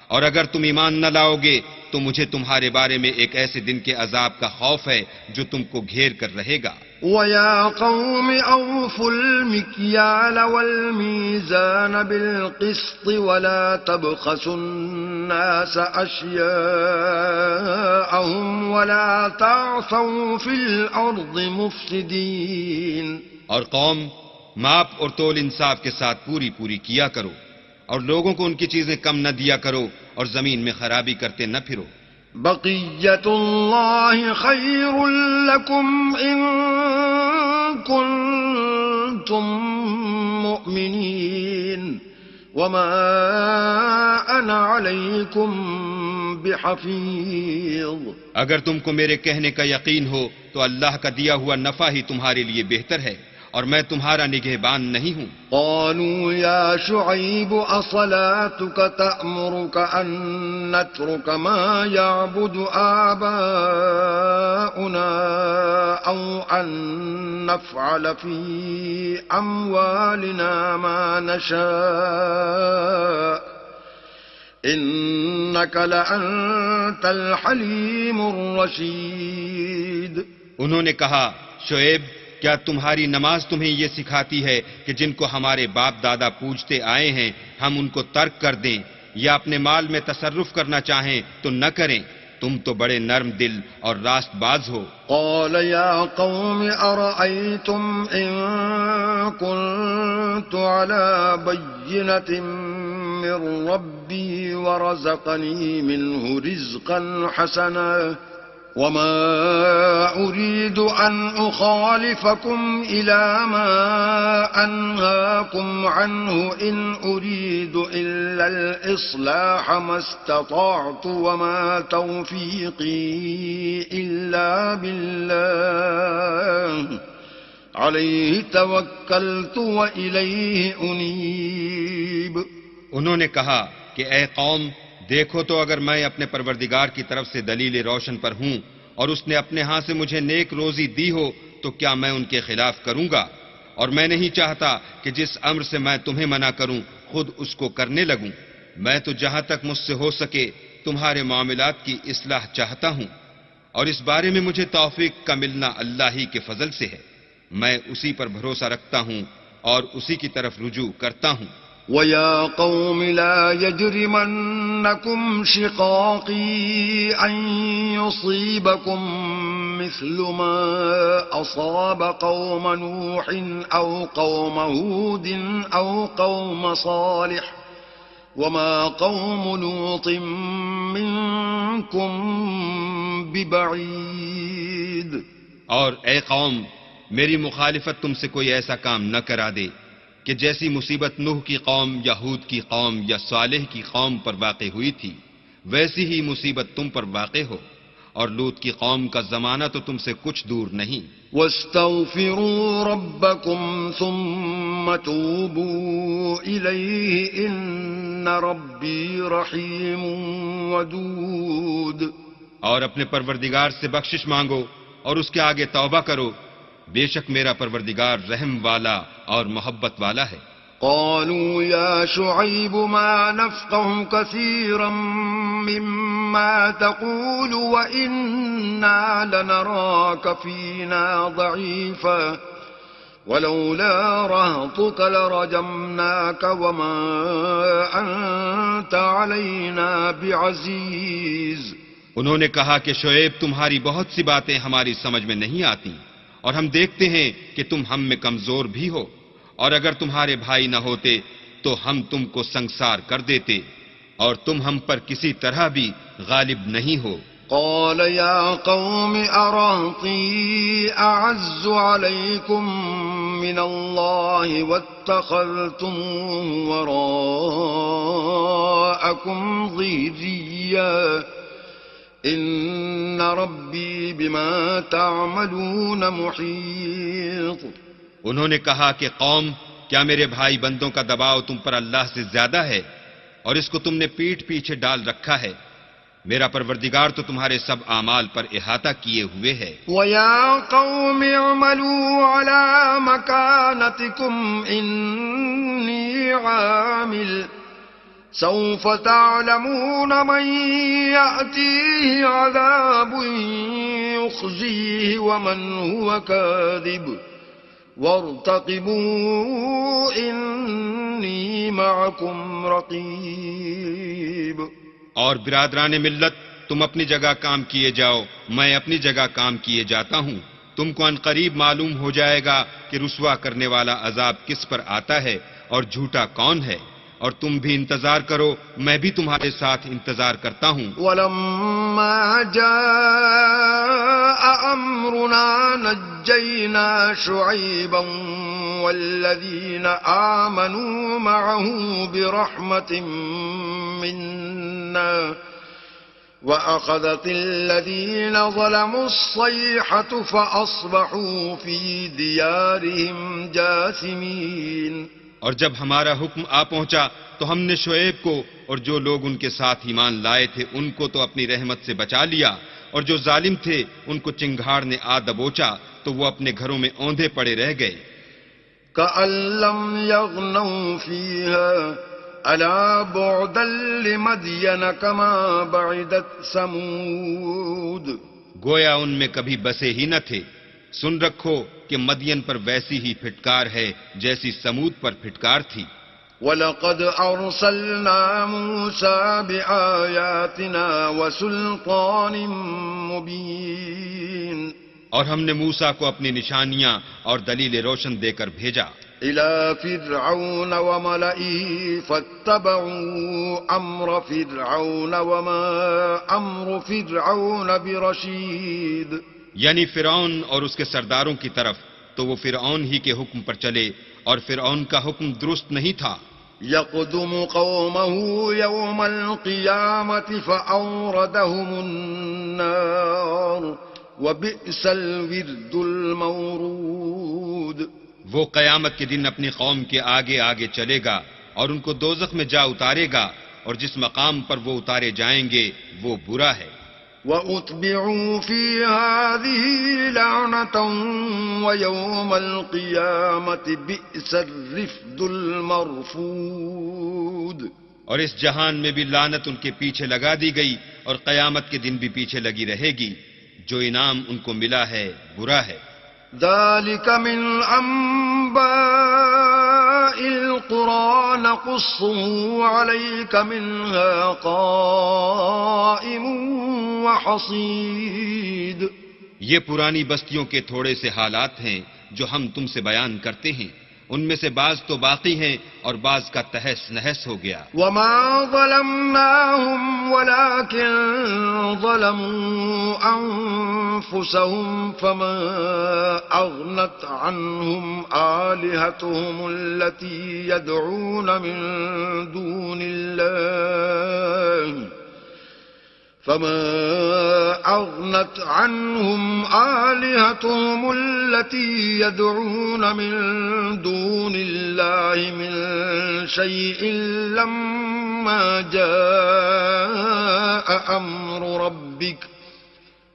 Speaker 2: اور اگر تم ایمان نہ لاؤ گے تو مجھے تمہارے بارے میں ایک ایسے دن کے عذاب کا خوف ہے جو تم کو گھیر کر رہے گا.
Speaker 1: وَيَا قَوْمِ أَوْفُوا الْمِكْيَالَ وَالْمِيزَانَ بِالْقِسْطِ وَلَا تَبْخَسُوا النَّاسَ أَشْيَاءَهُمْ وَلَا تَعْثَوْا فِي الْأَرْضِ مُفْسِدِينَ.
Speaker 2: اور قوم ماپ اور تول انصاف کے ساتھ پوری کیا کرو اور لوگوں کو ان کی چیزیں کم نہ دیا کرو اور زمین میں خرابی کرتے نہ پھرو.
Speaker 1: بقیت اللہ خیر لکم ان کنتم مؤمنین وما انا علیکم بحفیظ.
Speaker 2: اگر تم کو میرے کہنے کا یقین ہو تو اللہ کا دیا ہوا نفع ہی تمہارے لیے بہتر ہے اور میں تمہارا نگہبان نہیں ہوں.
Speaker 1: قالوا يا شعيب أصلاتك تأمرك أن نترك ما يعبد آباؤنا أو أن نفعل في أموالنا ما نشاء إنك لأنت الحليم الرشيد.
Speaker 2: انہوں نے کہا شعیب کیا تمہاری نماز تمہیں یہ سکھاتی ہے کہ جن کو ہمارے باپ دادا پوجتے آئے ہیں ہم ان کو ترک کر دیں یا اپنے مال میں تصرف کرنا چاہیں تو نہ کریں؟ تم تو بڑے نرم دل اور راست باز ہو.
Speaker 1: قال يا قوم أرأيتم إن كنت على بينة من ربي ورزقني منه رزقا حسنا وما أريد أن أخالفكم إلى ما أنهاكم عنه إن أريد إلا الإصلاح ما استطعت وما توفيقي إلا بالله عليه توكلت وإليه أنيب.
Speaker 2: انہوں نے کہا کہ اے قوم دیکھو تو اگر میں اپنے پروردگار کی طرف سے دلیل روشن پر ہوں اور اس نے اپنے ہاں سے مجھے نیک روزی دی ہو تو کیا میں ان کے خلاف کروں گا؟ اور میں نہیں چاہتا کہ جس امر سے میں تمہیں منع کروں خود اس کو کرنے لگوں. میں تو جہاں تک مجھ سے ہو سکے تمہارے معاملات کی اصلاح چاہتا ہوں اور اس بارے میں مجھے توفیق کا ملنا اللہ ہی کے فضل سے ہے. میں اسی پر بھروسہ رکھتا ہوں اور اسی کی طرف رجوع کرتا ہوں.
Speaker 1: وَيَا قَوْمِ لَا يَجْرِمَنَّكُمْ شِقَاقِي أَن يُصِيبَكُم مِّثْلُ مَا أَصَابَ قَوْمَ نُوحٍ أَوْ قَوْمَ هُودٍ أَوْ قَوْمَ صَالِحٍ وَمَا قَوْمُ لُوطٍ مِّنكُم بِبَعِيدٍ.
Speaker 2: اور اے قوم میری مخالفت تم سے کوئی ایسا کام نہ کرا دے کہ جیسی مصیبت نوح کی قوم یا ہود کی قوم یا صالح کی قوم پر واقع ہوئی تھی ویسی ہی مصیبت تم پر واقع ہو. اور لوط کی قوم کا زمانہ تو تم سے کچھ دور نہیں.
Speaker 1: واستغفروا ربكم ثم توبوا إليه إن ربي رحيم ودود.
Speaker 2: اور اپنے پروردگار سے بخشش مانگو اور اس کے آگے توبہ کرو، بے شک میرا پروردگار رحم والا اور محبت والا ہے.
Speaker 1: قالوا يا شعيب ما نفقه كثيرا مما تقول وإنا لنراك فينا ضعيفا ولولا رهطك لرجمناك وما أنت علينا بعزيز.
Speaker 2: انہوں نے کہا کہ شعیب تمہاری بہت سی باتیں ہماری سمجھ میں نہیں آتی اور ہم دیکھتے ہیں کہ تم ہم میں کمزور بھی ہو، اور اگر تمہارے بھائی نہ ہوتے تو ہم تم کو سنگسار کر دیتے، اور تم ہم پر کسی طرح بھی غالب نہیں ہو.
Speaker 1: قال يا قوم أرهطي أعز عليكم من الله واتخذتموه وراءكم ظهريا إن ربي بما تعملون محيط.
Speaker 2: انہوں نے کہا کہ قوم، کیا میرے بھائی بندوں کا دباؤ تم پر اللہ سے زیادہ ہے اور اس کو تم نے پیٹھ پیچھے ڈال رکھا ہے؟ میرا پروردگار تو تمہارے سب اعمال پر احاطہ کیے ہوئے ہے.
Speaker 1: وَيَا قَوْمِ اعْمَلُوا عَلَى مَكَانَتِكُمْ إِنِّي عَامِلٌ سَوْفَ تَعْلَمُونَ مَنْ يَأْتِيهِ عَذَابٌ يُخْزِيهِ وَمَنْ هُوَ كَاذِبٌ وَارْتَقِبُوا إِنِّي مَعَكُمْ رَقِيبٌ.
Speaker 2: اور برادران ملت، تم اپنی جگہ کام کیے جاؤ، میں اپنی جگہ کام کیے جاتا ہوں. تم کو عنقریب معلوم ہو جائے گا کہ رسوا کرنے والا عذاب کس پر آتا ہے اور جھوٹا کون ہے، اور تم بھی انتظار کرو، میں بھی تمہارے ساتھ انتظار کرتا ہوں.
Speaker 1: وَلَمَّا جَاءَ أَمْرُنَا نَجَّيْنَا شُعَيْبًا وَالَّذِينَ آمَنُوا مَعَهُ بِرَحْمَةٍ مِنَّا وَأَخَذَتِ الَّذِينَ ظَلَمُوا الصَّيْحَةُ فَأَصْبَحُوا فِي دِيَارِهِمْ جَاثِمِينَ.
Speaker 2: اور جب ہمارا حکم آ پہنچا تو ہم نے شعیب کو اور جو لوگ ان کے ساتھ ایمان لائے تھے ان کو تو اپنی رحمت سے بچا لیا، اور جو ظالم تھے ان کو چنگھاڑ نے آ دبوچا تو وہ اپنے گھروں میں اوندھے پڑے رہ گئے.
Speaker 1: كَأَن لَّمْ يَغْنَوْا فِيهَا أَلَا بُعْدًا لِّمَدْيَنَ كَمَا بَعِدَتْ ثَمُودُ.
Speaker 2: گویا ان میں کبھی بسے ہی نہ تھے. سن رکھو کہ مدین پر ویسی ہی پھٹکار ہے جیسی سمود پر پھٹکار تھی.
Speaker 1: وَلَقَدْ أَرْسَلْنَا مُوسَىٰ بِآيَاتِنَا وَسُلْطَانٍ مُّبِينٍ.
Speaker 2: اور ہم نے موسیٰ کو اپنی نشانیاں اور دلیل روشن دے کر بھیجا.
Speaker 1: إِلَىٰ فِرْعَوْنَ وَمَلَئِهِ فَاتَّبَعُوا أَمْرَ فِرْعَوْنَ وَمَا أَمْرُ فِرْعَوْنَ بِرَشِيدٍ.
Speaker 2: یعنی فرعون اور اس کے سرداروں کی طرف، تو وہ فرعون ہی کے حکم پر چلے اور فرعون کا حکم درست نہیں تھا.
Speaker 1: يَقْدُمُ قَوْمَهُ يَوْمَ الْقِيَامَةِ فَأَوْرَدَهُمُ النَّارَ وَبِئْسَ الْوِرْدُ الْمَوْرُودُ.
Speaker 2: وہ قیامت کے دن اپنی قوم کے آگے آگے چلے گا اور ان کو دوزخ میں جا اتارے گا، اور جس مقام پر وہ اتارے جائیں گے وہ برا ہے.
Speaker 1: وَأُتْبِعُوا فِي هَٰذِهِ لَعْنَةً وَيَوْمَ الْقِيَامَةِ بِئْسَ الرِّفْدُ الْمَرْفُودُ.
Speaker 2: اور اس جہان میں بھی لعنت ان کے پیچھے لگا دی گئی اور قیامت کے دن بھی پیچھے لگی رہے گی. جو انعام ان کو ملا ہے برا ہے.
Speaker 1: ذَلِكَ مِنْ أَنبَاءِ الْقُرَىٰ نَقُصُّهُ عَلَيْكَ مِنْهَا قَائِمٌ وَحَصِيدٌ.
Speaker 2: یہ پرانی بستیوں کے تھوڑے سے حالات ہیں جو ہم تم سے بیان کرتے ہیں. ان میں سے بعض تو باقی ہیں اور بعض کا تہس نہس ہو گیا.
Speaker 1: وَمَا ظَلَمْنَاهُمْ وَلَٰكِن ظَلَمُوا أَنفُسَهُمْ فَمَا أَغْنَتْ عَنْهُمْ آلِهَتُهُمُ الَّتِي يَدْعُونَ مِن دُونِ اللَّهِ فما أغنت عنهم آلهتهم التي يدعون من دون الله من شيء لما جاء أمر ربك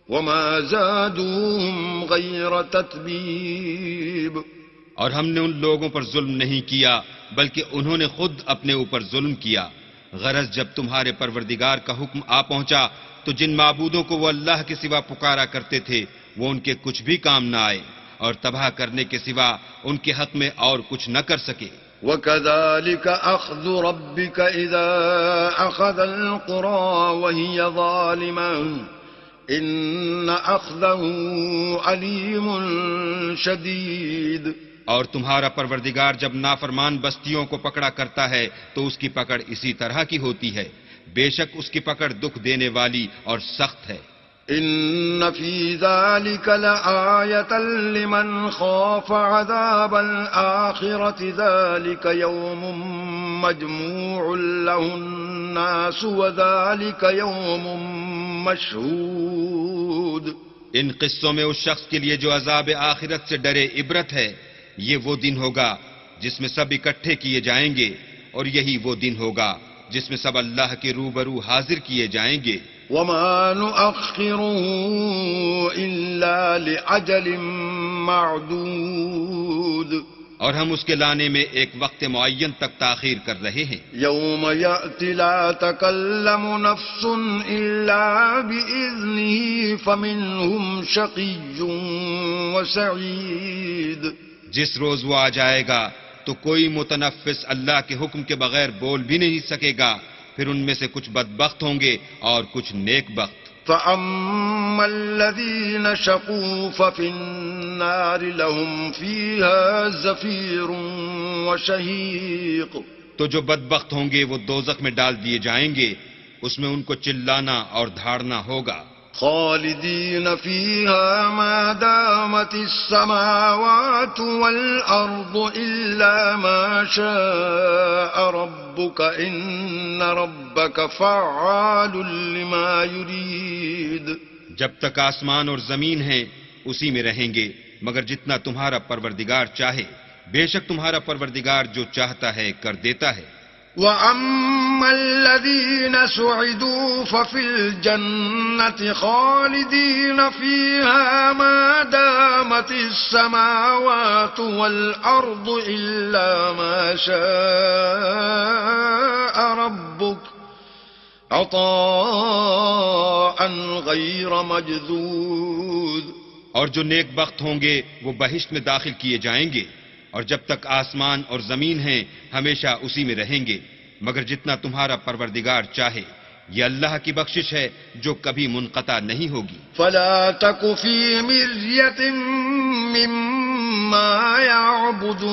Speaker 1: وما زادوهم غير تتبيب.
Speaker 2: اور ہم نے ان لوگوں پر ظلم نہیں کیا بلکہ انہوں نے خود اپنے اوپر ظلم کیا. غرض جب تمہارے پروردگار کا حکم آ پہنچا تو جن معبودوں کو وہ اللہ کے سوا پکارا کرتے تھے وہ ان کے کچھ بھی کام نہ آئے اور تباہ کرنے کے سوا ان کے حق میں اور کچھ نہ کر سکے.
Speaker 1: وَكَذَلِكَ أَخْذُ رَبِّكَ إِذَا أَخَذَ الْقُرَى وَهِيَ ظَالِمَةٌ إِنَّ أَخْذَهُ عَلِيمٌ شَدِيدٌ.
Speaker 2: اور تمہارا پروردگار جب نافرمان بستیوں کو پکڑا کرتا ہے تو اس کی پکڑ اسی طرح کی ہوتی ہے. بے شک اس کی پکڑ دکھ دینے والی اور سخت ہے.
Speaker 1: ان فی ذلک لآیۃ لمن خاف عذاب الآخرۃ ذلک یوم مجموع له الناس وذلک یوم مشہود.
Speaker 2: ان قصوں میں اس شخص کے لیے جو عذاب آخرت سے ڈرے عبرت ہے. یہ وہ دن ہوگا جس میں سب اکٹھے کیے جائیں گے اور یہی وہ دن ہوگا جس میں سب اللہ کے روبرو حاضر کیے جائیں گے.
Speaker 1: وما نؤخره إلا لأجل معدود.
Speaker 2: اور ہم اس کے لانے میں ایک وقت معین تک تاخیر کر رہے ہیں.
Speaker 1: یوم یأتی لا تکلم نفس الا بإذنه فمنهم شقی وسعید.
Speaker 2: جس روز وہ آ جائے گا تو کوئی متنفس اللہ کے حکم کے بغیر بول بھی نہیں سکے گا. پھر ان میں سے کچھ بدبخت ہوں گے اور کچھ نیک بخت.
Speaker 1: فَأَمَّا الَّذِينَ شَقُوا فَفِي النَّارِ لَهُمْ فِيهَا زَفِيرٌ وَشَهِيقٌ.
Speaker 2: تو جو بدبخت ہوں گے وہ دوزخ میں ڈال دیے جائیں گے. اس میں ان کو چلانا اور دھاڑنا ہوگا.
Speaker 1: خالدین فیہا ما دامت السماوات والارض الا ما شاء ربک ان ربک فعال لما یرید.
Speaker 2: جب تک آسمان اور زمین ہیں اسی میں رہیں گے مگر جتنا تمہارا پروردگار چاہے. بے شک تمہارا پروردگار جو چاہتا ہے کر دیتا ہے.
Speaker 1: وَأَمَّا الَّذِينَ سُعِدُوا فَفِي الْجَنَّةِ خَالِدِينَ فِيهَا مَا دَامَتِ السَّمَاوَاتُ وَالْأَرْضُ إِلَّا مَا شَاءَ رَبُّكَ عَطَاءً غَيْرَ مَجْذُوذٍ.
Speaker 2: اور جو نیک بخت ہوں گے وہ بہشت میں داخل کیے جائیں گے اور جب تک آسمان اور زمین ہیں ہمیشہ اسی میں رہیں گے مگر جتنا تمہارا پروردگار چاہے. یہ اللہ کی بخشش ہے جو کبھی منقطع نہیں ہوگی.
Speaker 1: فلا تک فی مریۃ مما یعبد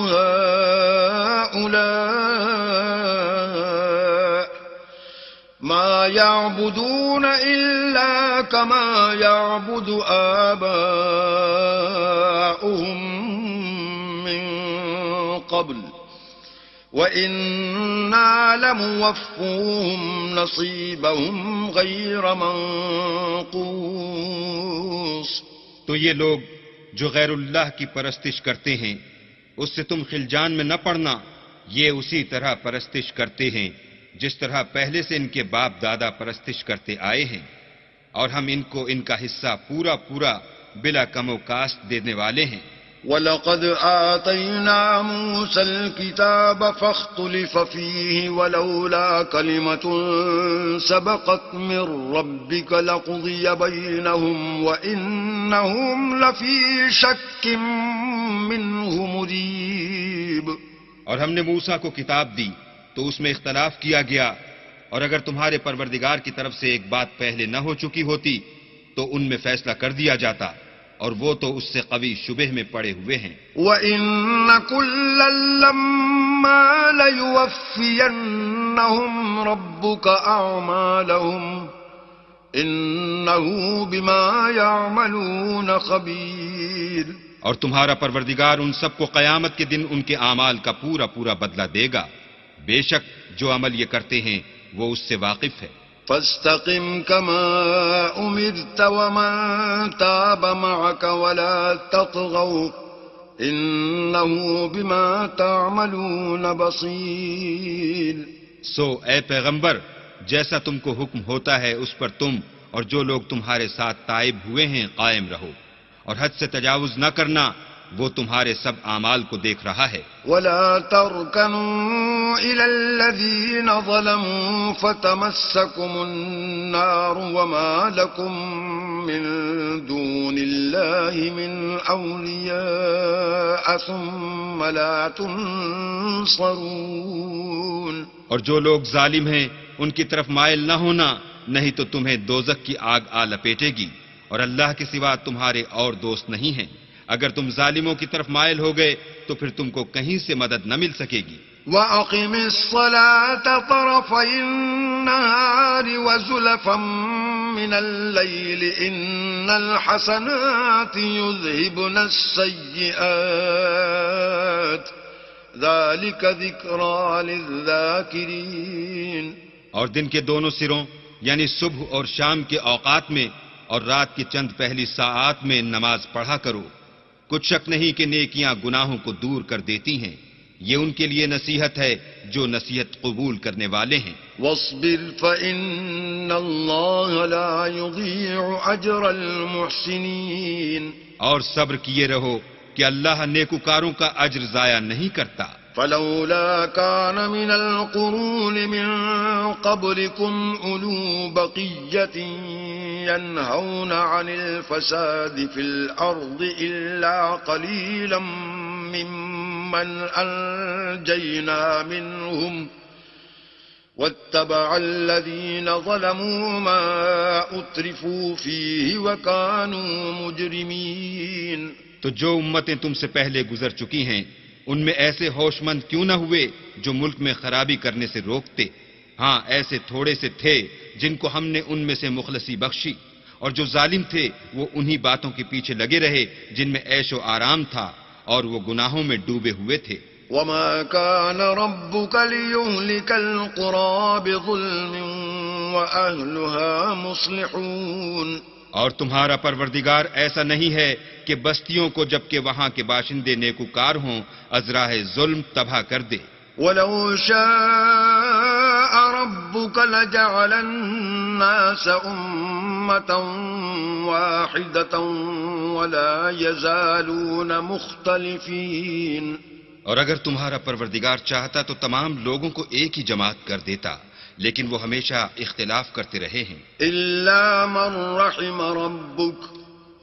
Speaker 1: هؤلاء ما يعبدون إلا كما يعبد آباؤهم قبل وَإِنَّا لَمُوَفُّوهُمْ نَصِيبَهُمْ غَيْرَ مَنقُوصٍ.
Speaker 2: تو یہ لوگ جو غیر اللہ کی پرستش کرتے ہیں اس سے تم خلجان میں نہ پڑنا. یہ اسی طرح پرستش کرتے ہیں جس طرح پہلے سے ان کے باپ دادا پرستش کرتے آئے ہیں اور ہم ان کو ان کا حصہ پورا پورا بلا کم و کاست دینے والے ہیں.
Speaker 1: وَلَقَدْ آتَيْنَا مُوسَى الْكِتَابَ فَاخْتُلِفَ فِيهِ وَلَوْلَا كَلِمَةٌ سَبَقَتْ مِنْ رَبِّكَ لَقُضِيَ بَيْنَهُمْ وَإِنَّهُمْ لَفِي شَكٍّ مِّنْهُ مُرِيبٍ.
Speaker 2: اور ہم نے موسیٰ کو کتاب دی تو اس میں اختلاف کیا گیا اور اگر تمہارے پروردگار کی طرف سے ایک بات پہلے نہ ہو چکی ہوتی تو ان میں فیصلہ کر دیا جاتا اور وہ تو اس سے قوی شبہ میں پڑے ہوئے ہیں.
Speaker 1: وَإِنَّ كُلًّا لَمَّا لَيُوَفِّيَنَّهُمْ رَبُّكَ أَعْمَالَهُمْ إِنَّهُ بِمَا يَعْمَلُونَ خَبِيرٌ.
Speaker 2: اور تمہارا پروردگار ان سب کو قیامت کے دن ان کے اعمال کا پورا پورا بدلہ دے گا. بے شک جو عمل یہ کرتے ہیں وہ اس سے واقف ہے.
Speaker 1: فاستقم كما أمرت ومن تاب معك ولا تطغوا إنه بما تعملون بصير.
Speaker 2: سو اے پیغمبر، جیسا تم کو حکم ہوتا ہے اس پر تم اور جو لوگ تمہارے ساتھ تائب ہوئے ہیں قائم رہو، اور حد سے تجاوز نہ کرنا، وہ تمہارے سب اعمال کو دیکھ رہا ہے.
Speaker 1: ولا تركنوا إلى الذين ظلموا فتمسكم النار وما لكم من دون الله من أولياء ثم لا تنصرون.
Speaker 2: اور جو لوگ ظالم ہیں ان کی طرف مائل نہ ہونا، نہیں تو تمہیں دوزخ کی آگ آ لپیٹے گی، اور اللہ کے سوا تمہارے اور دوست نہیں ہیں. اگر تم ظالموں کی طرف مائل ہو گئے تو پھر تم کو کہیں سے مدد نہ مل سکے گی.
Speaker 1: وَأَقِمِ الصَّلَاةَ طَرَفَيِ النَّهَارِ وَزُلَفًا مِّنَ اللَّيْلِ إِنَّ الْحَسَنَاتِ يُذْهِبْنَ السَّيِّئَاتِ ذَلِكَ ذِكْرَىٰ لِلذَّاكِرِينَ.
Speaker 2: اور دن کے دونوں سروں یعنی صبح اور شام کے اوقات میں اور رات کی چند پہلی ساعات میں نماز پڑھا کرو. کچھ شک نہیں کہ نیکیاں گناہوں کو دور کر دیتی ہیں. یہ ان کے لیے نصیحت ہے جو نصیحت قبول کرنے والے ہیں.
Speaker 1: وَاصْبِرْ فَإِنَّ اللَّهَ لَا يُضِيعُ أَجْرَ الْمُحْسِنِينَ.
Speaker 2: اور صبر کیے رہو کہ اللہ نیکوکاروں کا اجر ضائع نہیں کرتا.
Speaker 1: فلولا كان من القرون من قبلكم أولو بقية ينهون عن الفساد في الأرض إلا قليلا ممن أنجينا منهم واتبع الذين ظلموا ما أترفوا فيه وكانوا مجرمين.
Speaker 2: تو جو امتیں تم سے پہلے گزر چکی ہیں ان میں ایسے ہوش مند کیوں نہ ہوئے جو ملک میں خرابی کرنے سے روکتے؟ ہاں ایسے تھوڑے سے تھے جن کو ہم نے ان میں سے مخلصی بخشی، اور جو ظالم تھے وہ انہی باتوں کے پیچھے لگے رہے جن میں عیش و آرام تھا، اور وہ گناہوں میں ڈوبے ہوئے تھے.
Speaker 1: وما كان ربك ليهلك القرى بظلم وأهلها مصلحون.
Speaker 2: اور تمہارا پروردگار ایسا نہیں ہے کہ بستیوں کو جبکہ وہاں کے باشندے نیکوکار ہوں ازراہ ظلم تباہ کر دے.
Speaker 1: ولو شاء ربك لجعل الناس أمة واحدة ولا يزالون مختلفين.
Speaker 2: اور اگر تمہارا پروردگار چاہتا تو تمام لوگوں کو ایک ہی جماعت کر دیتا، لیکن وہ ہمیشہ اختلاف کرتے رہے ہیں.
Speaker 1: إلا من رحم ربك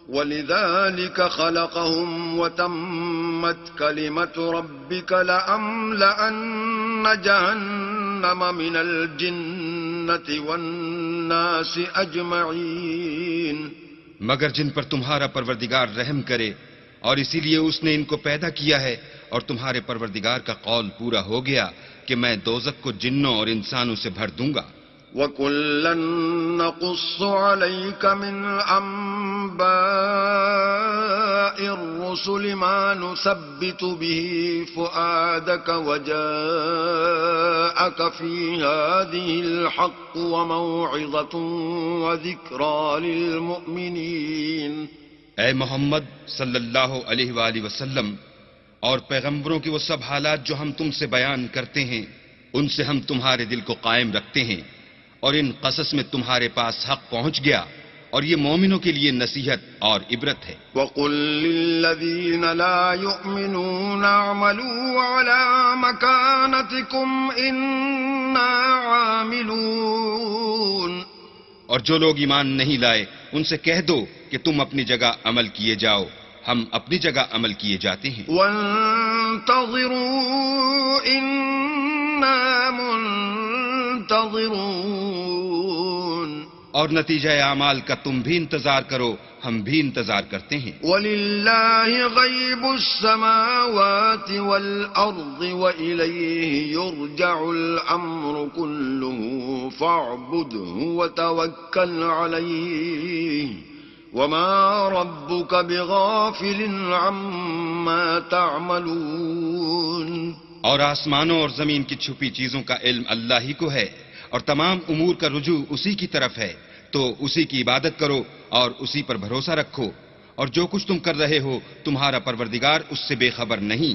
Speaker 1: ولذلك خلقهم وتمت كلمة ربك لأملأن جهنم من الجنة والناس أجمعين.
Speaker 2: مگر جن پر تمہارا پروردگار رحم کرے، اور اسی لیے اس نے ان کو پیدا کیا ہے، اور تمہارے پروردگار کا قول پورا ہو گیا کہ میں دوزخ کو جنوں اور انسانوں سے بھر دوں گا.
Speaker 1: وَكُلًّا نَّقُصُّ عَلَيْكَ مِنْ أَنبَاءِ الرُّسُلِ مَا نُثَبِّتُ بِهِ فُؤَادَكَ وَجَاءَكَ فِي هَٰذِهِ الْحَقُّ وَمَوْعِظَةٌ وَذِكْرَىٰ لِلْمُؤْمِنِينَ.
Speaker 2: اے محمد صلی اللہ علیہ وآلہ وسلم، اور پیغمبروں کی وہ سب حالات جو ہم تم سے بیان کرتے ہیں ان سے ہم تمہارے دل کو قائم رکھتے ہیں، اور ان قصص میں تمہارے پاس حق پہنچ گیا، اور یہ مومنوں کے لیے نصیحت اور عبرت ہے.
Speaker 1: وَقُل لِّلَّذِينَ لَا يُؤْمِنُونَ اعْمَلُوا عَلَىٰ مَكَانَتِكُمْ إِنَّا عَامِلُونَ.
Speaker 2: اور جو لوگ ایمان نہیں لائے ان سے کہہ دو کہ تم اپنی جگہ عمل کیے جاؤ، ہم اپنی جگہ عمل کیے جاتے ہیں.
Speaker 1: وَانتَظِرُوا إِنَّا مُنتَظِرُونَ.
Speaker 2: اور نتیجہ اعمال کا تم بھی انتظار کرو، ہم بھی انتظار کرتے ہیں.
Speaker 1: وَلِلَّهِ غَيْبُ السَّمَاوَاتِ وَالْأَرْضِ وَإِلَيْهِ يُرْجَعُ الْأَمْرُ كُلُّهُ فَاعْبُدْهُ وَتَوَكَّلْ عَلَيْهِ وَمَا رَبُّكَ بِغَافِلٍ عَمَّا تَعْمَلُونَ.
Speaker 2: اور آسمانوں اور زمین کی چھپی چیزوں کا علم اللہ ہی کو ہے، اور تمام امور کا رجوع اسی کی طرف ہے، تو اسی کی عبادت کرو اور اسی پر بھروسہ رکھو، اور جو کچھ تم کر رہے ہو تمہارا پروردگار اس سے بے خبر نہیں۔